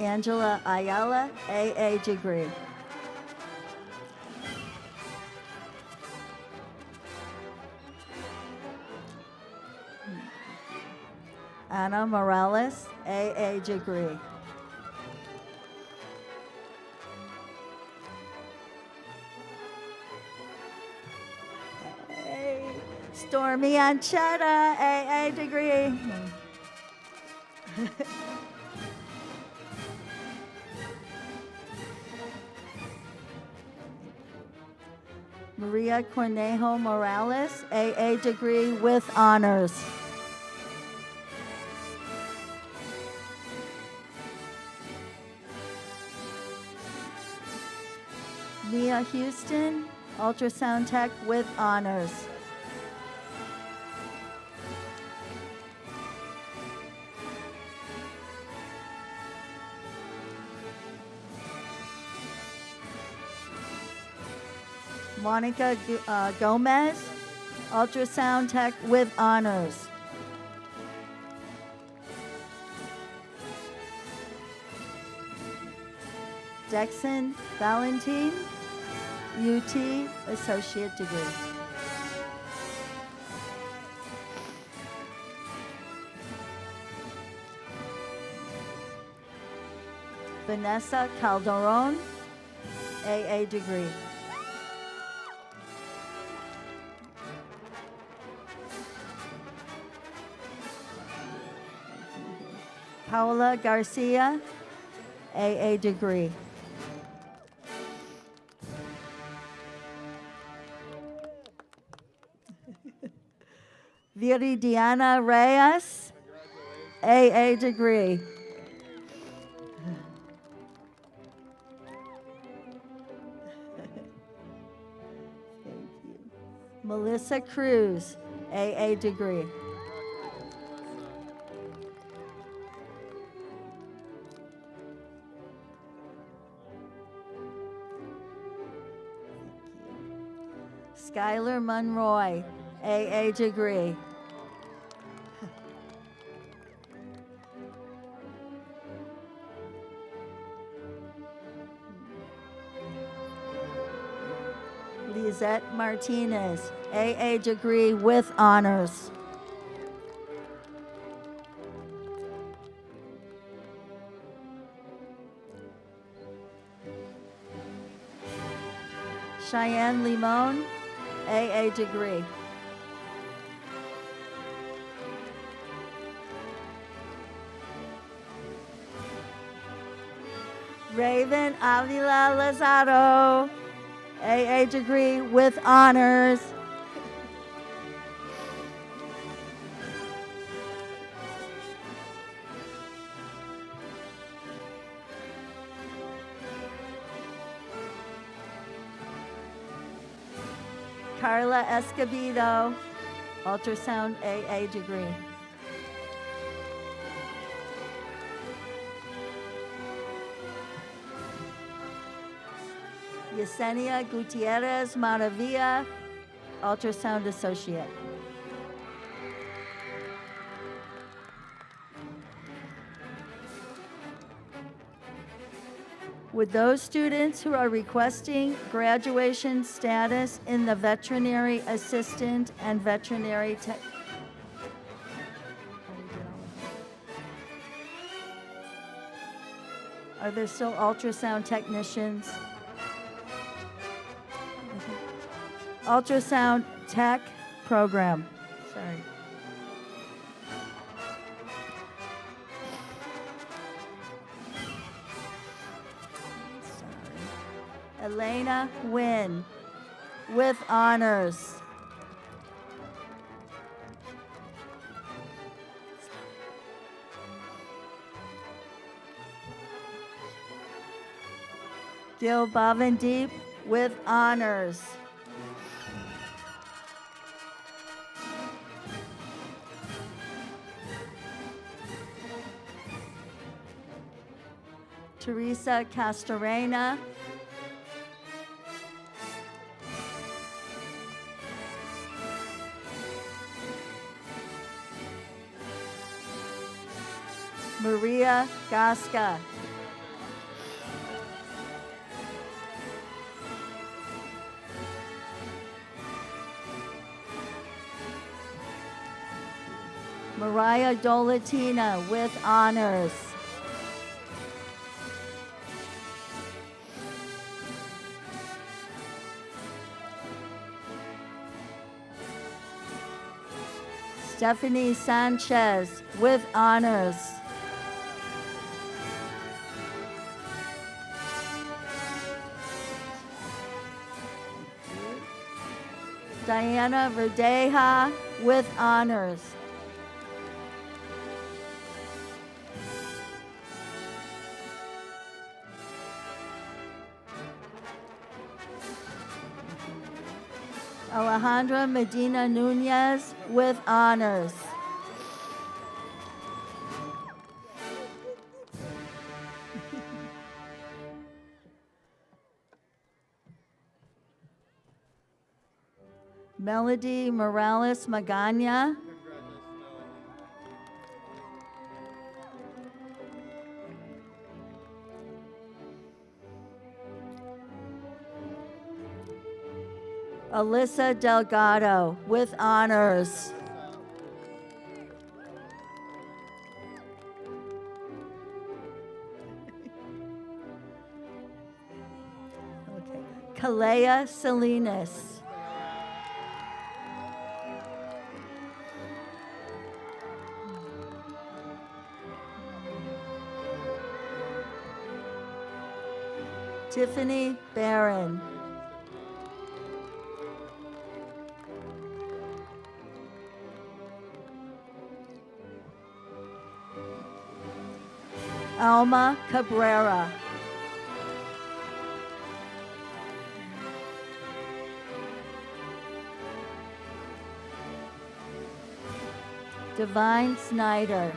Angela Ayala, AA degree. Ana Morales, AA degree. Hey. Stormy Anchetta, AA degree. Maria Cornejo Morales, AA degree with honors. Mia Houston, ultrasound tech with honors. Monica Gomez, ultrasound tech with honors. Dexon Valentin, UT, associate degree. Vanessa Calderon, AA degree. Paola Garcia, AA degree. Viridiana Reyes, AA degree. Melissa Cruz, AA degree. Skylar Monroy, AA degree. Lizette Martinez, AA degree with honors. Cheyenne Limon, AA degree. Raven Avila Lazaro, AA degree with honors. Carla Escobedo, ultrasound AA degree. Yesenia Gutierrez Maravilla, ultrasound associate. Would those students who are requesting graduation status in the veterinary assistant and veterinary tech. Are there still ultrasound technicians? Ultrasound tech program. Sorry. Elena Nguyen with honors. Gil Bavandeep with honors. Teresa Castorena. Maria Gasca. Mariah Dolatina with honors. Stephanie Sanchez with honors. Diana Verdeja with honors. Alejandra Medina Nunez with honors. Melody Morales Magana. Alyssa Delgado with honors. Okay. Kalea Salinas. Tiffany Barron. Alma Cabrera. Divine Snyder.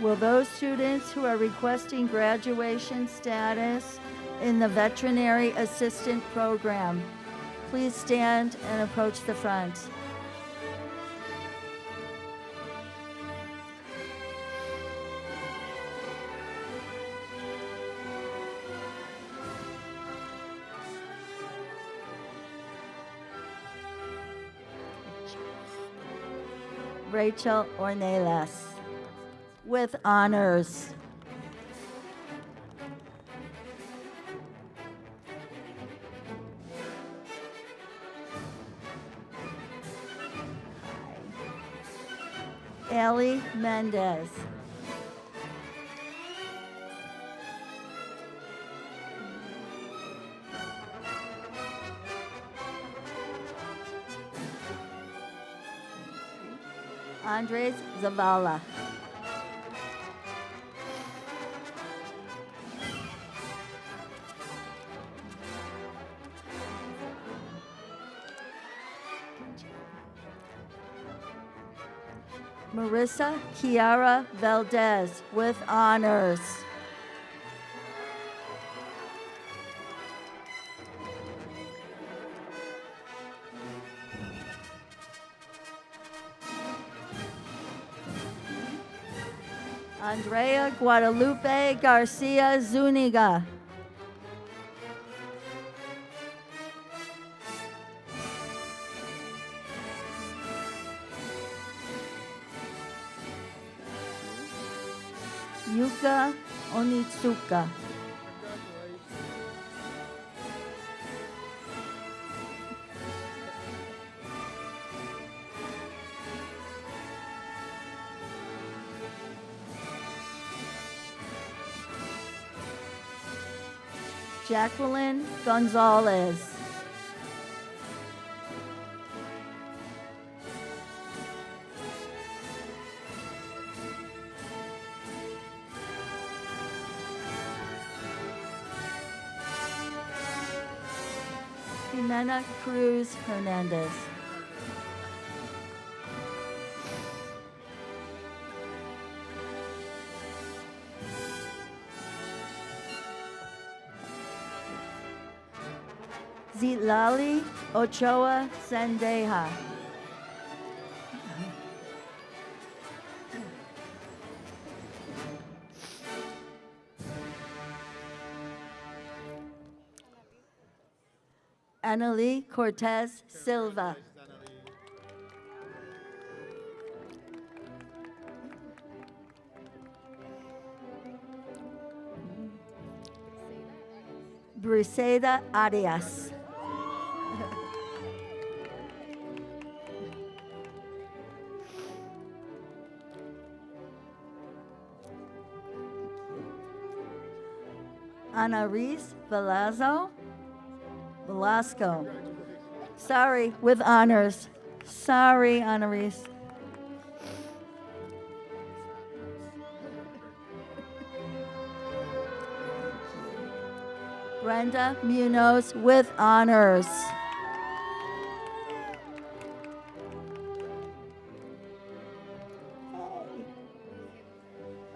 Will those students who are requesting graduation status in the Veterinary Assistant Program please stand and approach the front? Rachel Ornelas, with honors. Ellie Mendez. Andres Zavala. Marissa Kiara Valdez, with honors. Andrea Guadalupe Garcia Zuniga. Yuka Onitsuka. Jacqueline Gonzalez. Jimena Cruz Hernandez. Zitlali Ochoa Sendeja. Annalie Cortez Silva. Briseida Arias. Ana Reese Velasco. Sorry, with honors. Sorry, Ana Reese. Brenda Munoz, with honors.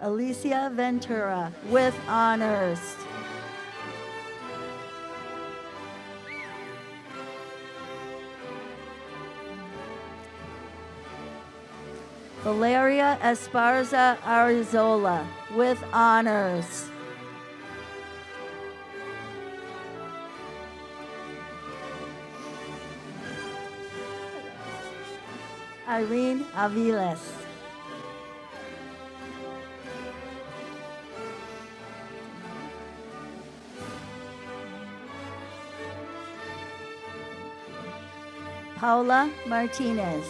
Alicia Ventura, with honors. Valeria Esparza Arizola, with honors. Irene Aviles. Paula Martinez.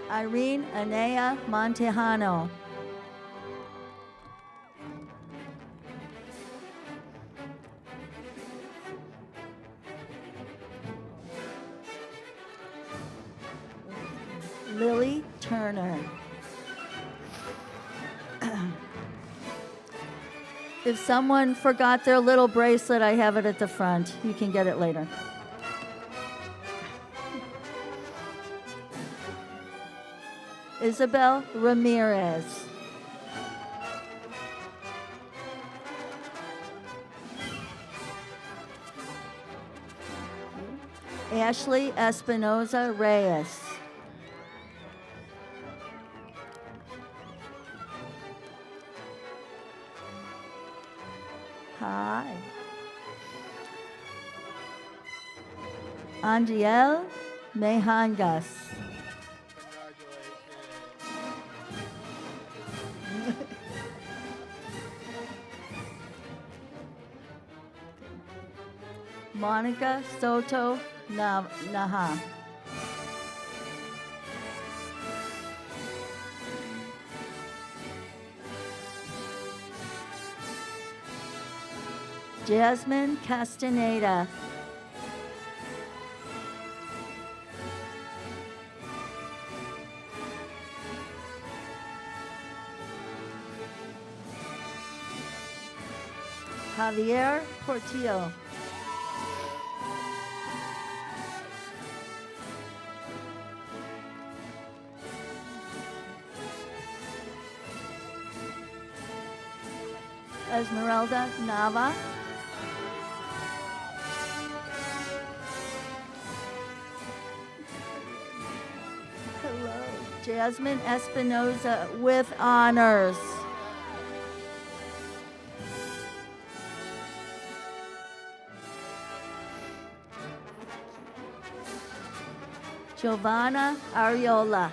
Irene Anea Montejano. Lily Turner. If someone forgot their little bracelet, I have it at the front. You can get it later. Isabel Ramirez. Ashley Espinoza Reyes. Hi. Angiel Mehangas. Monica Soto Naha. Jasmine Castaneda. Javier Portillo. Esmeralda Nava. Hello. Jasmine Espinoza with honors. Giovanna Ariola.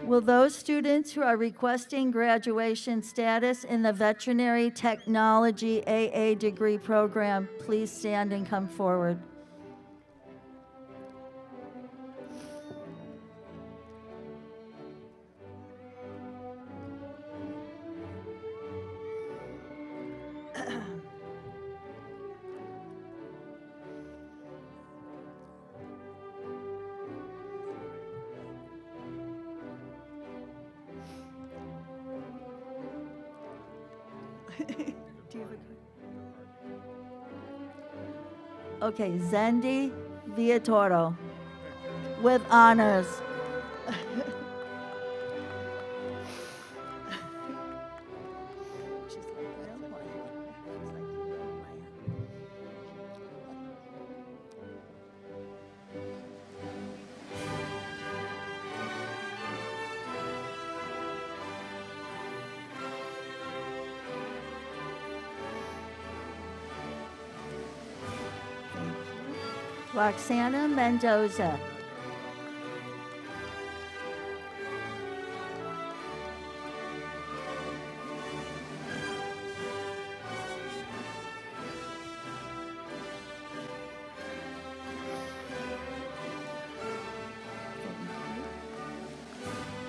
Will those students who are requesting graduation status in the Veterinary Technology AA degree program please stand and come forward? Okay, Zendi Villatoro with honors. Roxana Mendoza.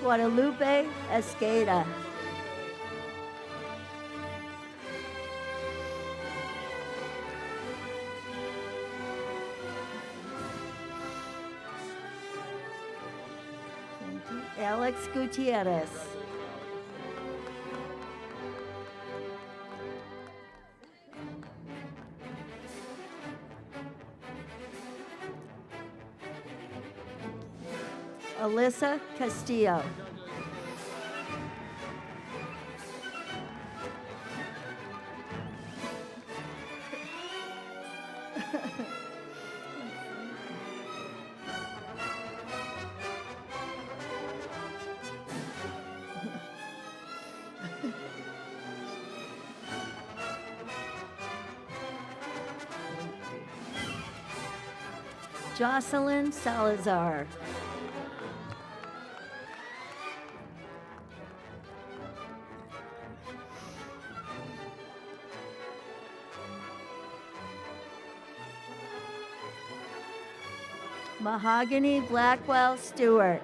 Guadalupe Esqueda. Alex Gutierrez. Alyssa Castillo. Jocelyn Salazar. Mahogany Blackwell Stewart.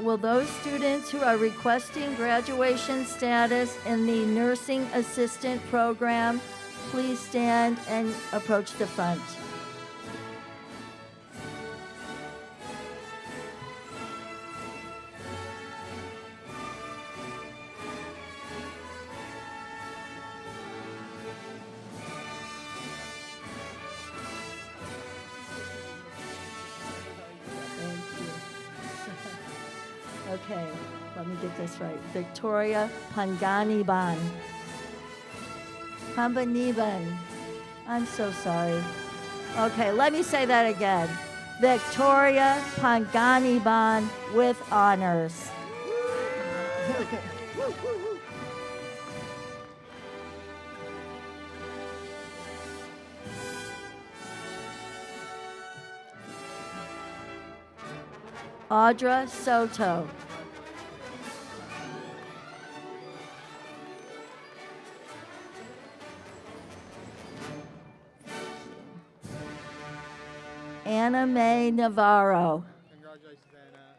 Will those students who are requesting graduation status in the nursing assistant program please stand and approach the front? Okay, let me get this right. Victoria Panganiban. Pambaniban. I'm so sorry. Okay, let me say that again. Victoria Panganiban with honors. Audra Soto. Anna Mae Navarro. Congratulations, Anna.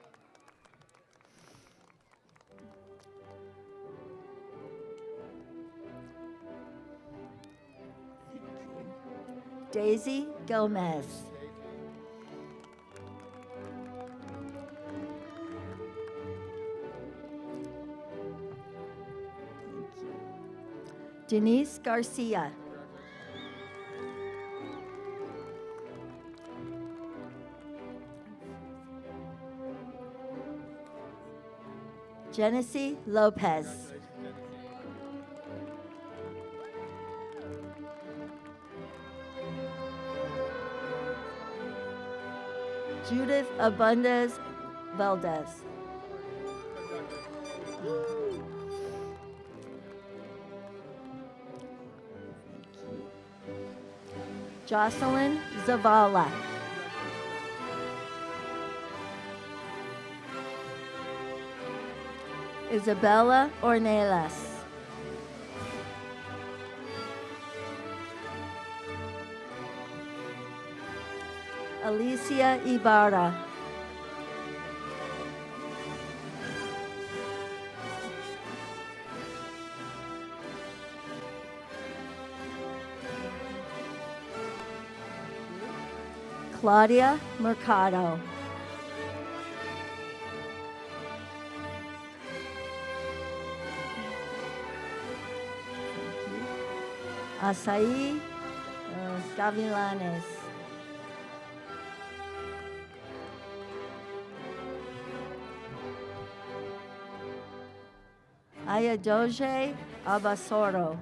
Daisy Gomez. Denise Garcia. Genesee Lopez. Judith Abundez Valdez. Jocelyn Zavala. Isabella Ornelas. Alicia Ibarra. Claudia Mercado. Asaí Gavilanes. Ayadoje Abasoro.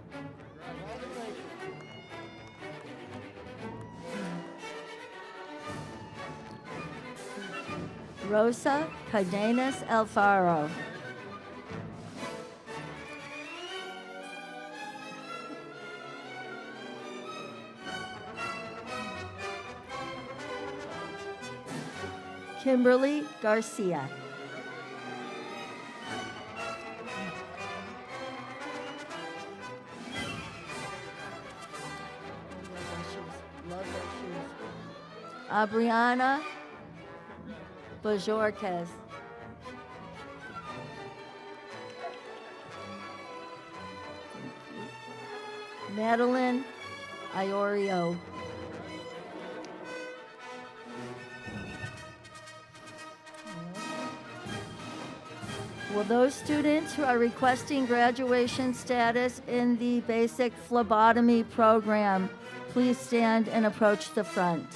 Rosa Cardenas Alfaro. Kimberly Garcia. Abriana Bajorquez. Madeline Iorio. Will those students who are requesting graduation status in the basic phlebotomy program please stand and approach the front?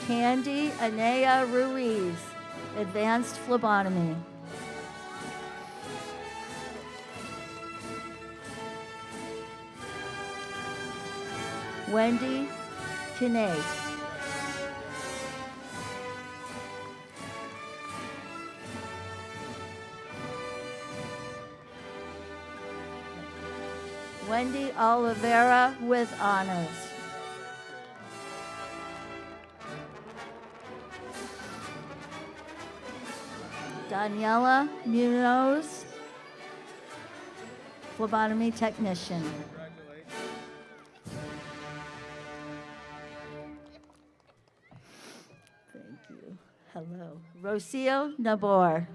Candy Anea Ruiz, Advanced Phlebotomy. Wendy Kinay. Wendy Oliveira with honors. Daniela Munoz, phlebotomy technician. Thank you. Hello. Rocio Nabor.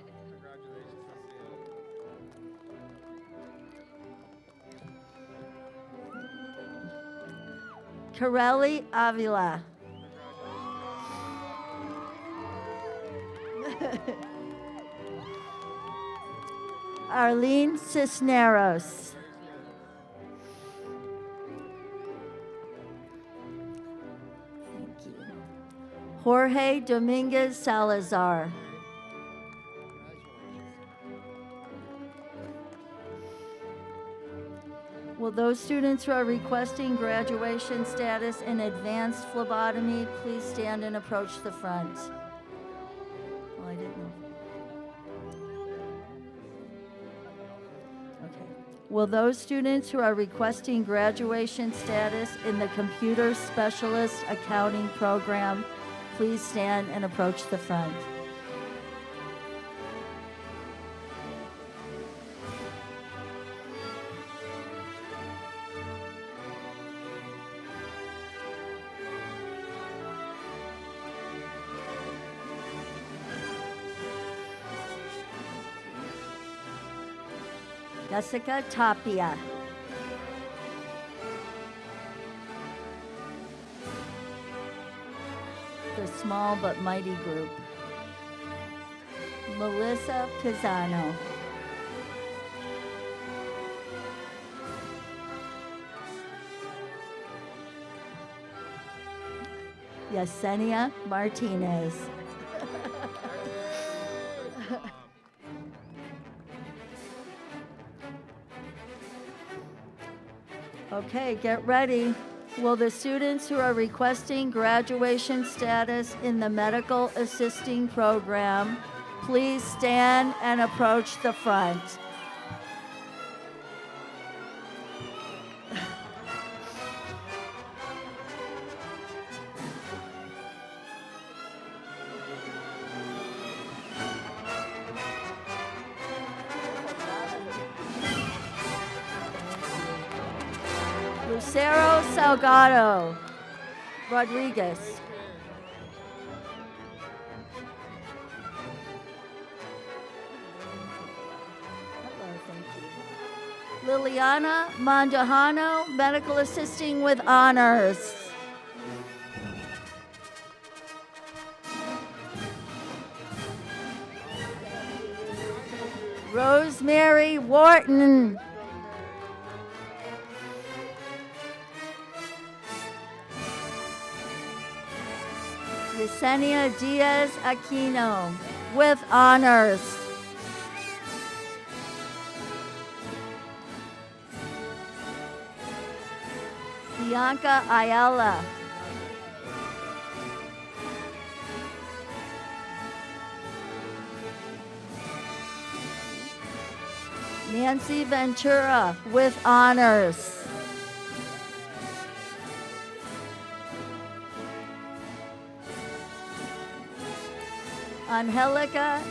Corelli Avila. Arlene Cisneros. Thank you. Jorge Dominguez Salazar. Will those students who are requesting graduation status in advanced phlebotomy please stand and approach the front? Well, I didn't know. Okay. Will those students who are requesting graduation status in the Computer Specialist Accounting Program please stand and approach the front? Jessica Tapia. The small but mighty group. Melissa Pisano. Yesenia Martinez. Okay, get ready. Will the students who are requesting graduation status in the medical assisting program please stand and approach the front? Lucero Salgado Rodriguez. Hello, thank you. Liliana Mandajano, medical assisting with honors. Rosemary Wharton. Yesenia Diaz Aquino with honors. Bianca Ayala. Nancy Ventura with honors. Angelica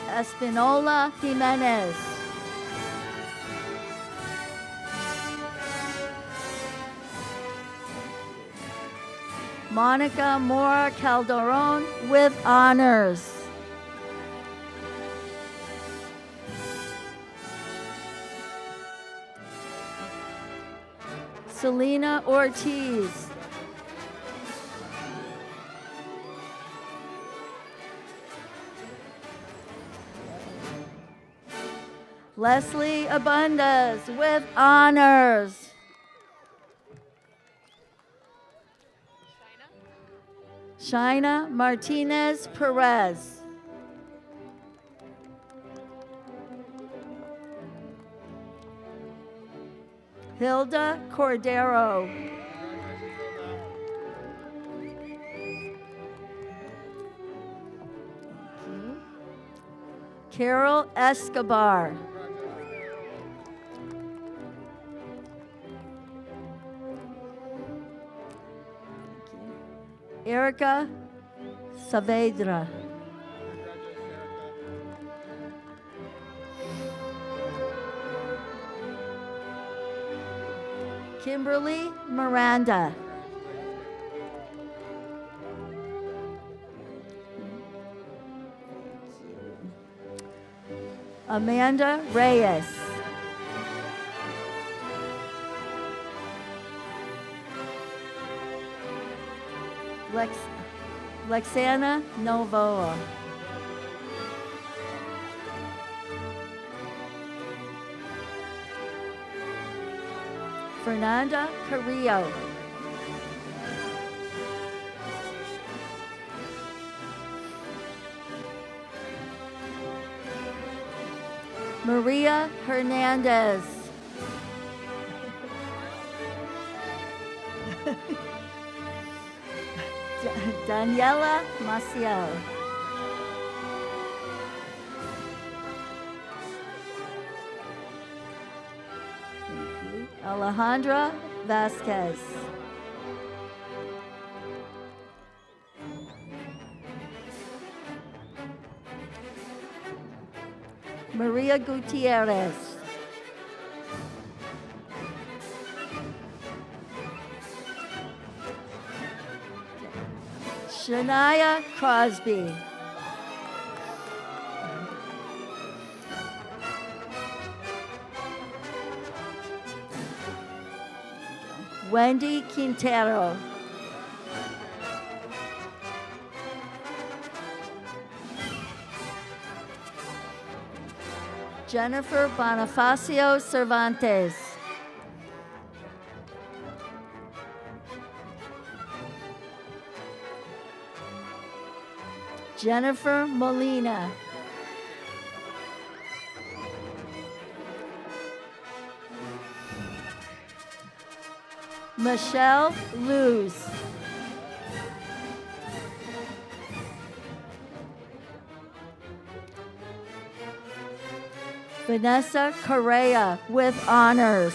Espinola Jimenez. Monica Mora Calderon with honors. Selena Ortiz. Leslie Abundas with honors. Shaina Martinez Perez. Hilda Cordero. Carol Escobar. Erica Saavedra. Kimberly Miranda. Amanda Reyes. Lexana Novoa. Fernanda Carrillo. Maria Hernandez. Daniela Maciel. Alejandra Vasquez. Maria Gutierrez. Shania Crosby. Wendy Quintero. Jennifer Bonifacio Cervantes. Jennifer Molina. Michelle Luz. Vanessa Correa with honors.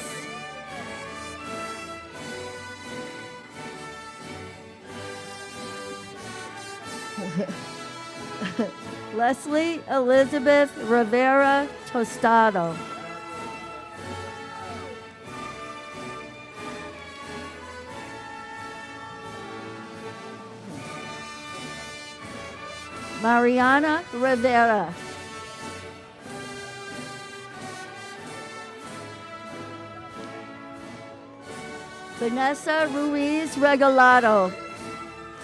Leslie Elizabeth Rivera Tostado. Mariana Rivera. Vanessa Ruiz Regalado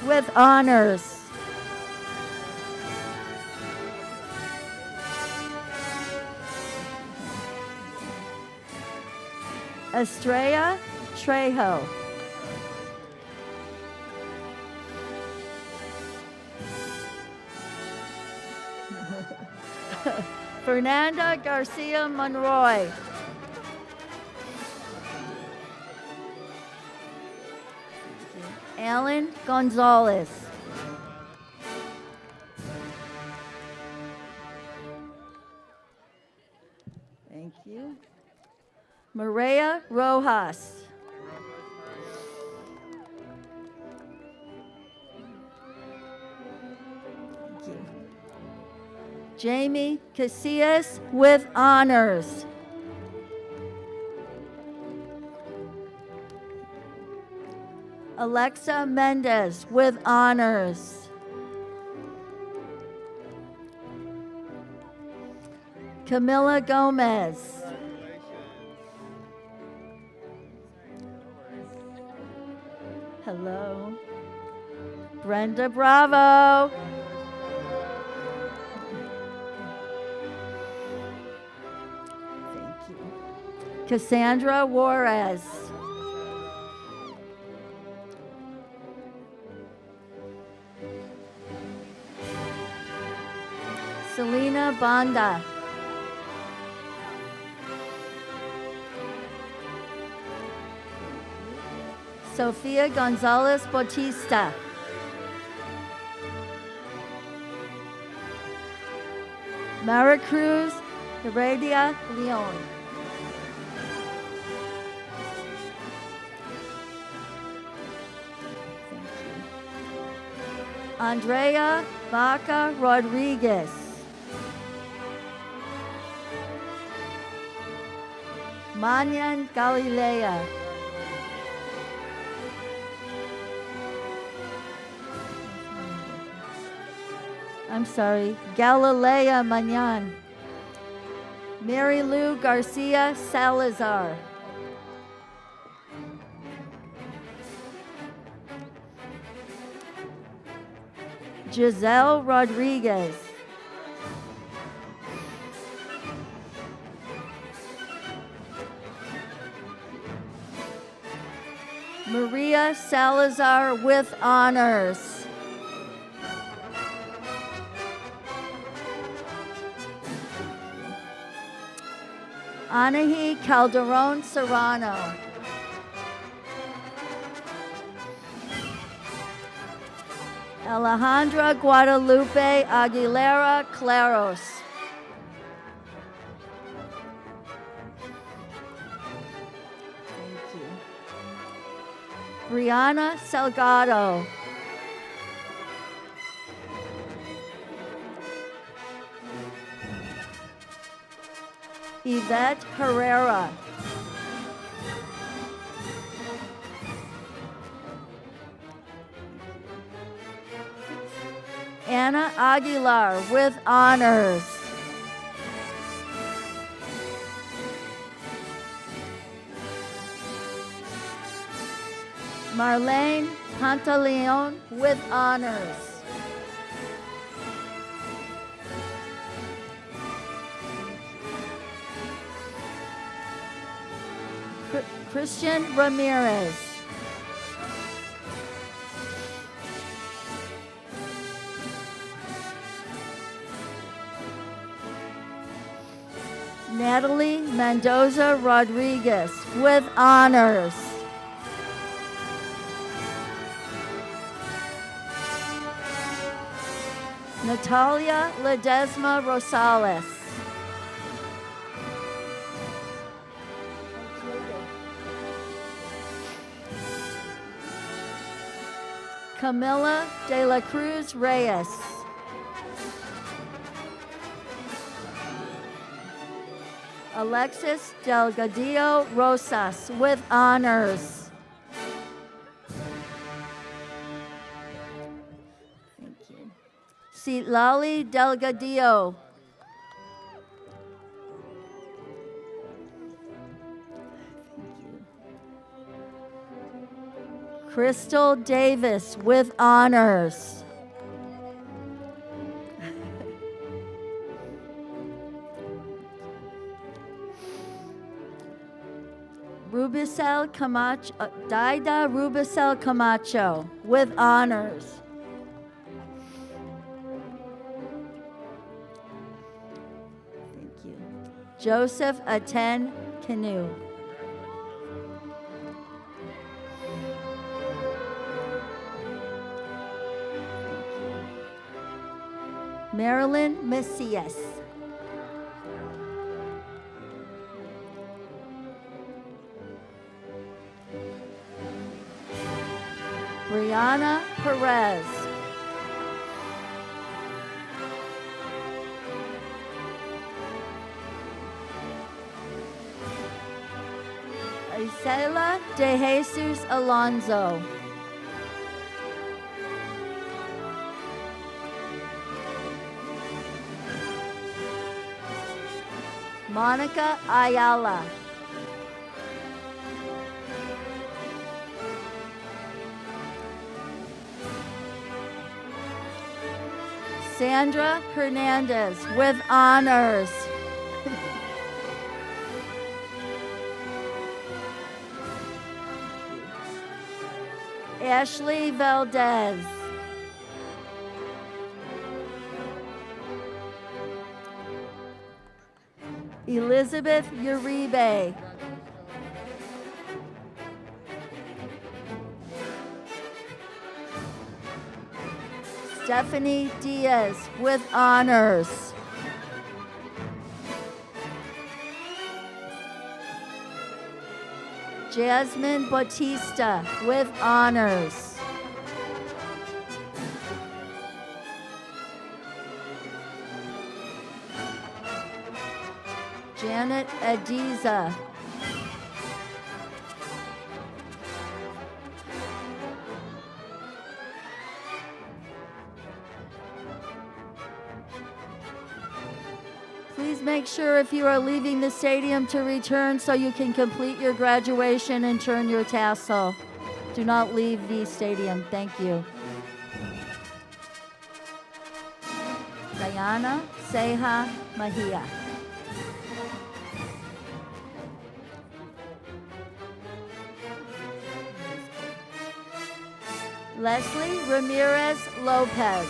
with honors. Estrella Trejo. Fernanda Garcia Monroy. Alan Gonzalez. Thank you. Maria Rojas. Thank you. Jamie Casillas with honors. Alexa Mendez with honors. Camila Gomez. Hello. Brenda Bravo. Thank you. Cassandra Juarez. Selena Banda. Sofia Gonzalez Bautista. Maricruz Heredia Leon. Thank you. Andrea Vaca Rodriguez. Manyan Galilea. I'm sorry, Galilea Manyan. Mary Lou Garcia Salazar. Giselle Rodriguez. Maria Salazar with honors. Anahi Calderon Serrano. Alejandra Guadalupe Aguilera Claros. Thank you. Brianna Salgado. Yvette Herrera. Anna Aguilar with honors. Marlene Pantaleon with honors. Christian Ramirez. Natalie Mendoza Rodriguez with honors. Natalia Ledesma Rosales. Camila de la Cruz Reyes. Alexis Delgadillo Rosas with honors. Thank you. Citlali Delgadillo. Crystal Davis with honors. Rubicel Camacho, Daida Rubicel Camacho with honors. Thank you. Joseph Aten Canoe. Marilyn Macias. Brianna Perez. Isela de Jesus Alonso. Monica Ayala. Sandra Hernandez with honors. Ashley Valdez. Elizabeth Uribe. Stephanie Diaz with honors. Jasmine Bautista with honors. Janet Adiza. Please make sure if you are leaving the stadium to return so you can complete your graduation and turn your tassel. Do not leave the stadium. Thank you. Diana Seha Mahia. Leslie Ramirez Lopez.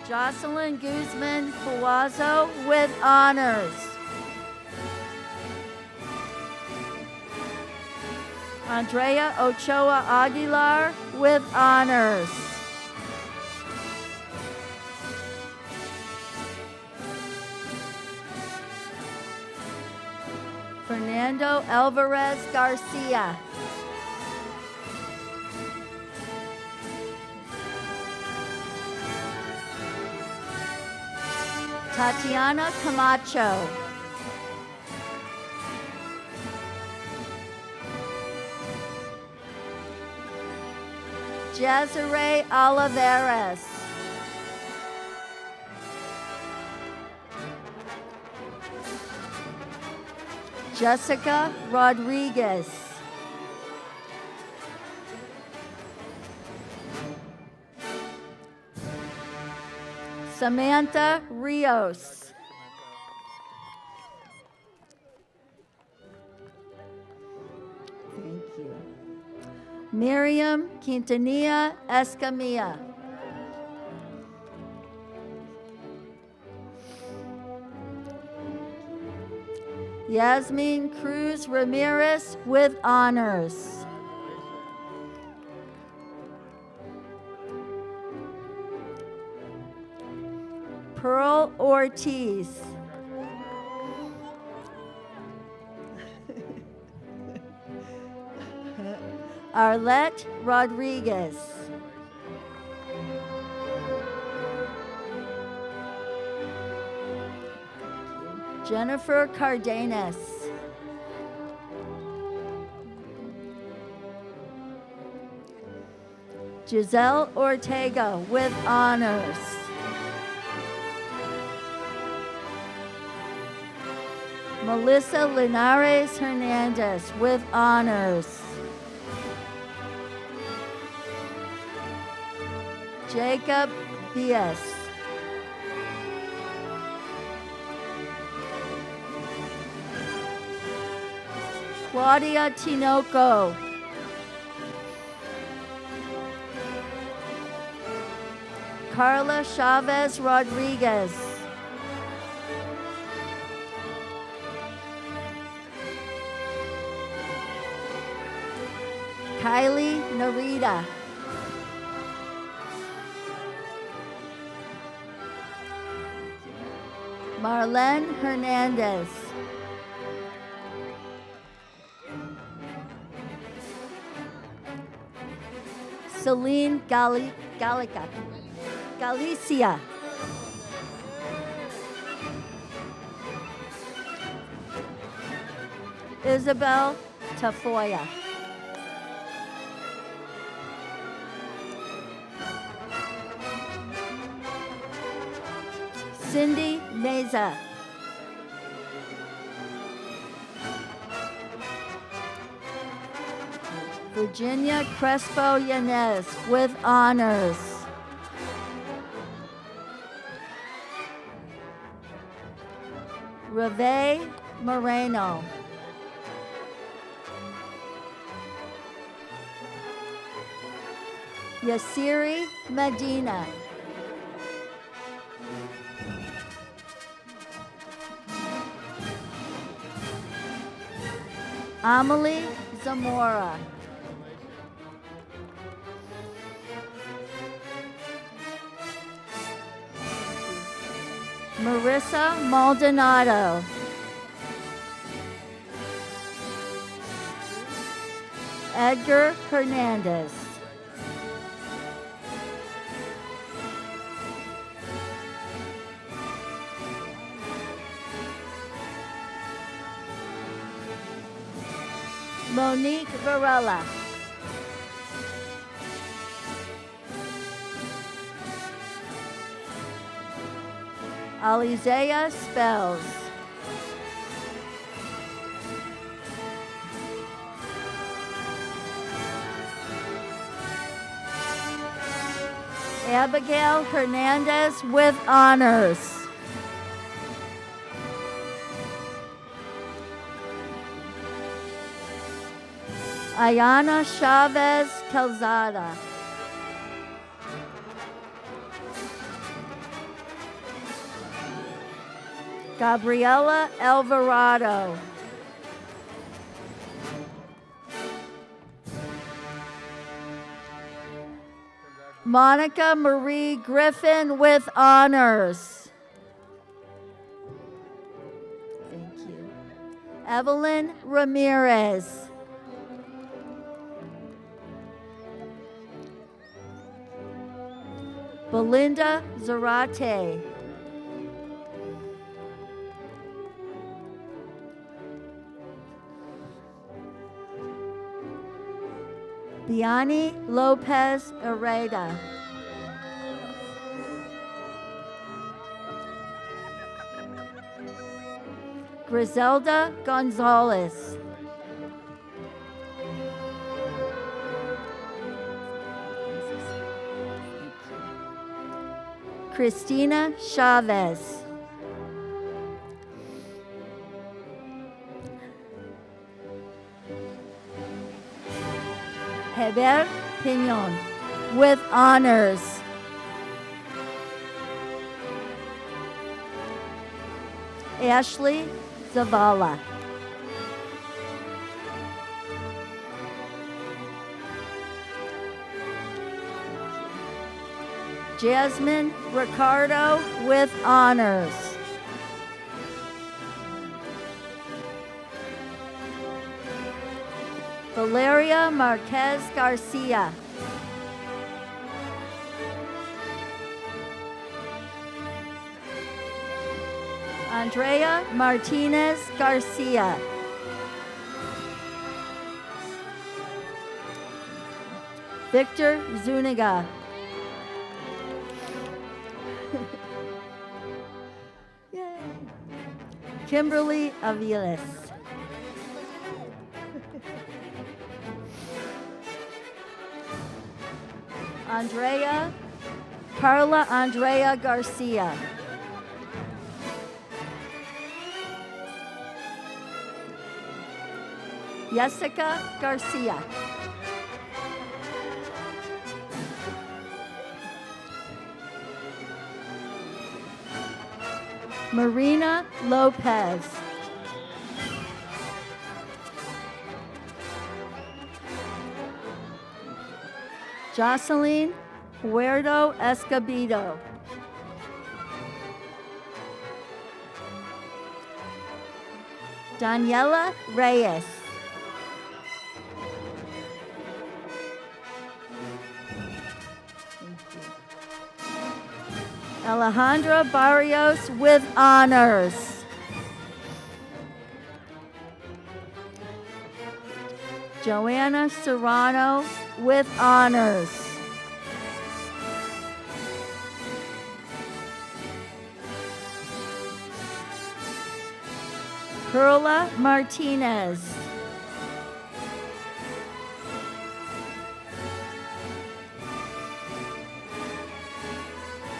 Jocelyn Guzman Fuazo with honors. Andrea Ochoa Aguilar with honors. Fernando Alvarez Garcia. Tatiana Camacho. Jezere Oliveras. Jessica Rodriguez. Samantha Rios. Thank you. Miriam Quintanilla Escamilla. Yasmin Cruz Ramirez with honors. Pearl Ortiz. Arlette Rodriguez. Jennifer Cardenas. Giselle Ortega with honors. Melissa Linares Hernandez with honors. Jacob Diaz. Claudia Tinoco. Carla Chavez Rodriguez. Kylie Narita. Marlene Hernandez. Celine Galicia. Isabel Tafoya. Cindy Meza. Virginia Crespo Yanez with honors. Reve Moreno. Yasiri Medina. Amelie Zamora. Marissa Maldonado. Edgar Hernandez. Monique Varela. Alizea Spells. Abigail Hernandez with honors. Ayana Chavez Calzada. Gabriela Alvarado. Monica Marie Griffin with honors. Thank you. Evelyn Ramirez. Belinda Zarate. Biani Lopez Herrera. Griselda Gonzalez. Christina Chavez. Heber Pinon with honors. Ashley Zavala. Jasmine Ricardo with honors. Valeria Marquez Garcia. Andrea Martinez Garcia. Victor Zuniga. Yay. Kimberly Aviles. Carla Andrea Garcia. Jessica Garcia. Marina Lopez. Jocelyn Huerto Escobedo. Daniela Reyes. Alejandra Barrios with honors. Joanna Serrano with honors. Perla Martinez.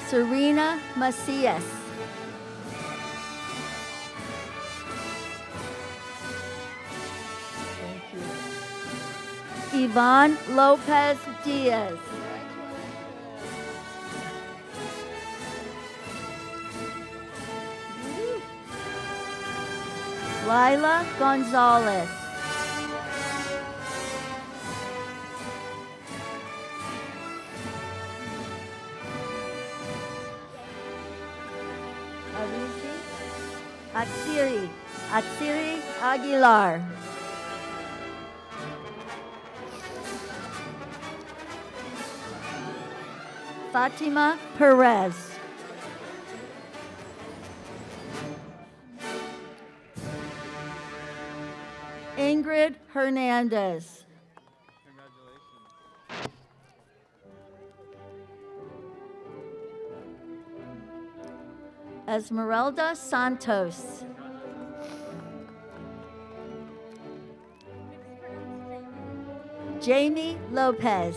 Serena Macias. Thank you. Yvonne Lopez Diaz. Lila Gonzalez. Atsiri Aguilar. Fatima Perez. Ingrid Hernandez. Esmeralda Santos. Jamie Lopez.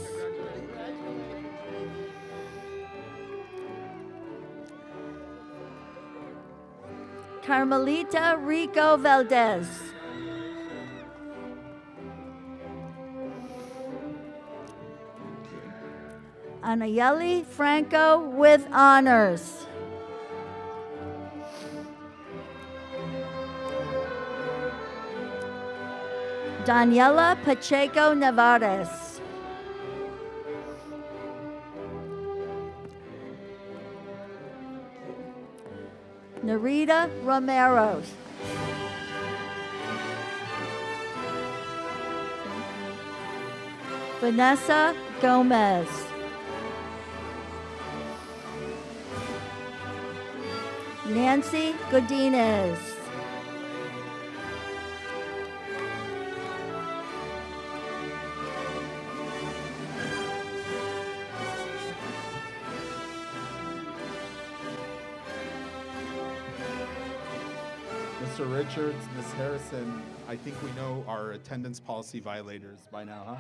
Carmelita Rico Valdez. Anayeli Franco with honors. Daniela Pacheco Nevares. Narita Romero. Vanessa Gomez. Nancy Godinez. Mr. Richards, Ms. Harrison, I think we know our attendance policy violators by now, huh?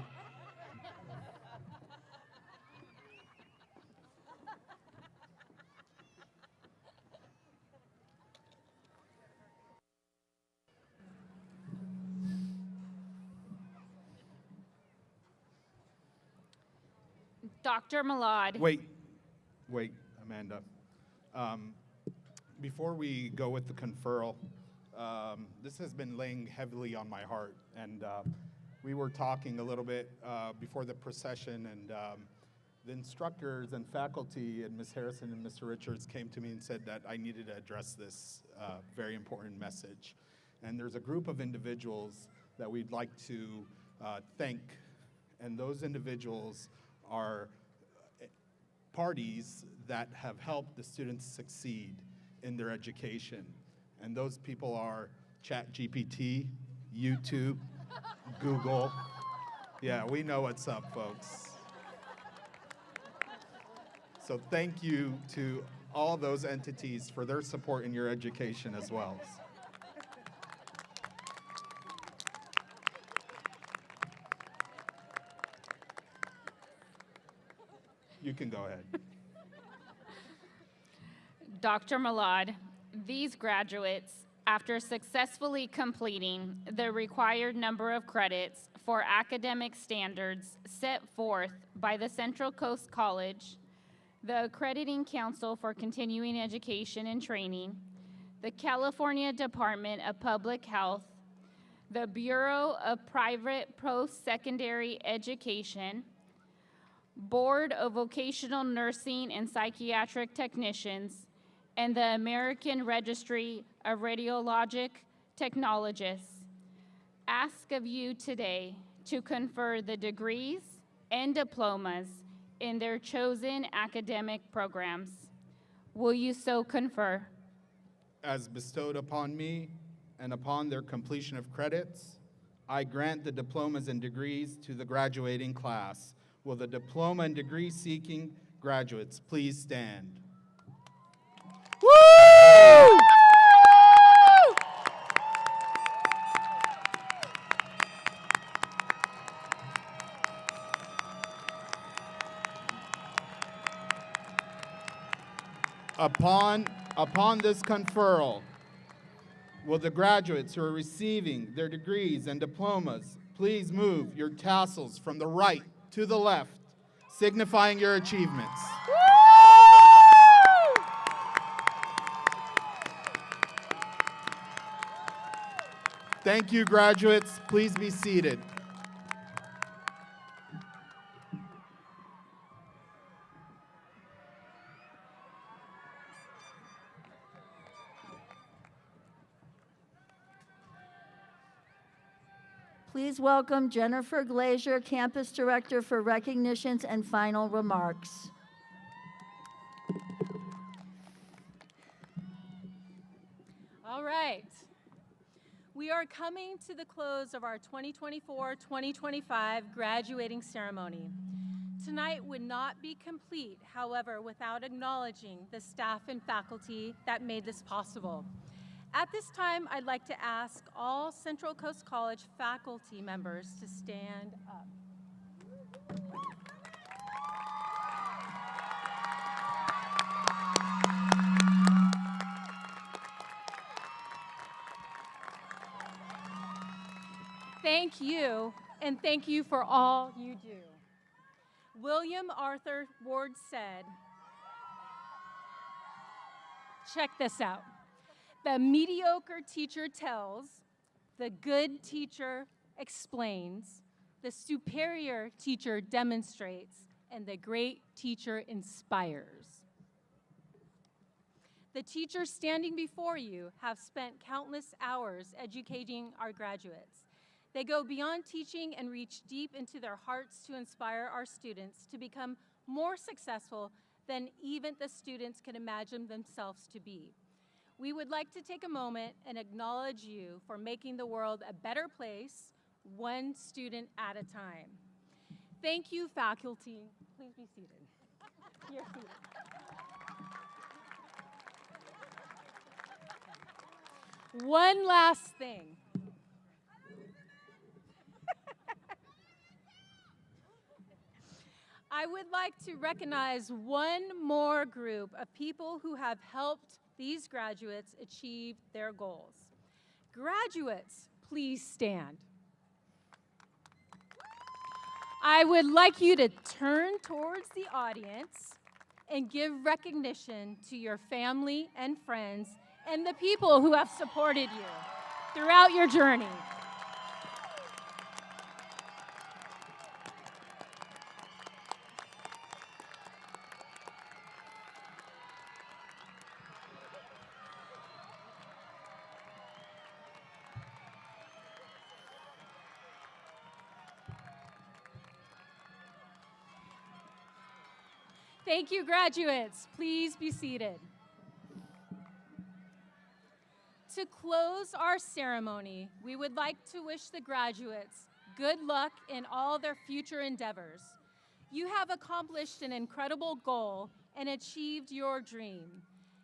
Dr. Malad. Wait, Amanda. Before we go with the conferral, this has been laying heavily on my heart, and we were talking a little bit before the procession, and the instructors and faculty and Ms. Harrison and Mr. Richards came to me and said that I needed to address this very important message. And there's a group of individuals that we'd like to thank, and those individuals are parties that have helped the students succeed in their education. And those people are ChatGPT, YouTube, Google. Yeah, we know what's up, folks. So thank you to all those entities for their support in your education as well. You can go ahead. Dr. Malad, these graduates, after successfully completing the required number of credits for academic standards set forth by the Central Coast College, the Accrediting Council for Continuing Education and Training, the California Department of Public Health, the Bureau of Private Post-Secondary Education, Board of Vocational Nursing and Psychiatric Technicians, and the American Registry of Radiologic Technologists, ask of you today to confer the degrees and diplomas in their chosen academic programs. Will you so confer? As bestowed upon me and upon their completion of credits, I grant the diplomas and degrees to the graduating class. Will the diploma and degree seeking graduates please stand? Woo! Upon this conferral, will the graduates who are receiving their degrees and diplomas please move your tassels from the right to the left, signifying your achievements. Thank you, graduates. Please be seated. Please welcome Jennifer Glazier, Campus Director, for recognitions and final remarks. All right. We are coming to the close of our 2024-2025 graduating ceremony. Tonight would not be complete, however, without acknowledging the staff and faculty that made this possible. At this time, I'd like to ask all Central Coast College faculty members to stand up. Thank you, and thank you for all you do. William Arthur Ward said, check this out. The mediocre teacher tells, the good teacher explains, the superior teacher demonstrates, and the great teacher inspires. The teachers standing before you have spent countless hours educating our graduates. They go beyond teaching and reach deep into their hearts to inspire our students to become more successful than even the students can imagine themselves to be. We would like to take a moment and acknowledge you for making the world a better place, one student at a time. Thank you, faculty. Please be seated. You're seated. One last thing. I would like to recognize one more group of people who have helped these graduates achieve their goals. Graduates, please stand. I would like you to turn towards the audience and give recognition to your family and friends and the people who have supported you throughout your journey. Thank you, graduates. Please be seated. To close our ceremony, we would like to wish the graduates good luck in all their future endeavors. You have accomplished an incredible goal and achieved your dream.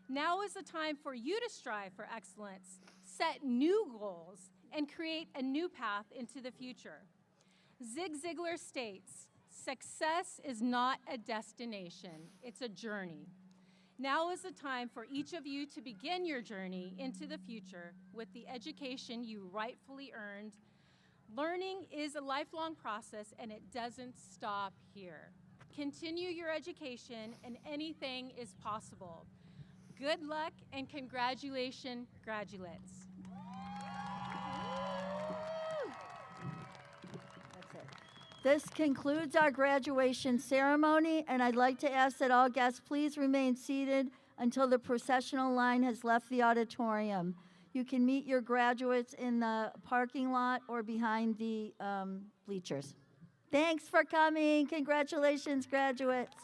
Now is the time for you to strive for excellence, set new goals, and create a new path into the future. Zig Ziglar states, "Success is not a destination, it's a journey." Now is the time for each of you to begin your journey into the future with the education you rightfully earned. Learning is a lifelong process and it doesn't stop here. Continue your education and anything is possible. Good luck and congratulations, graduates. This concludes our graduation ceremony, and I'd like to ask that all guests please remain seated until the processional line has left the auditorium. You can meet your graduates in the parking lot or behind the bleachers. Thanks for coming. Congratulations, graduates.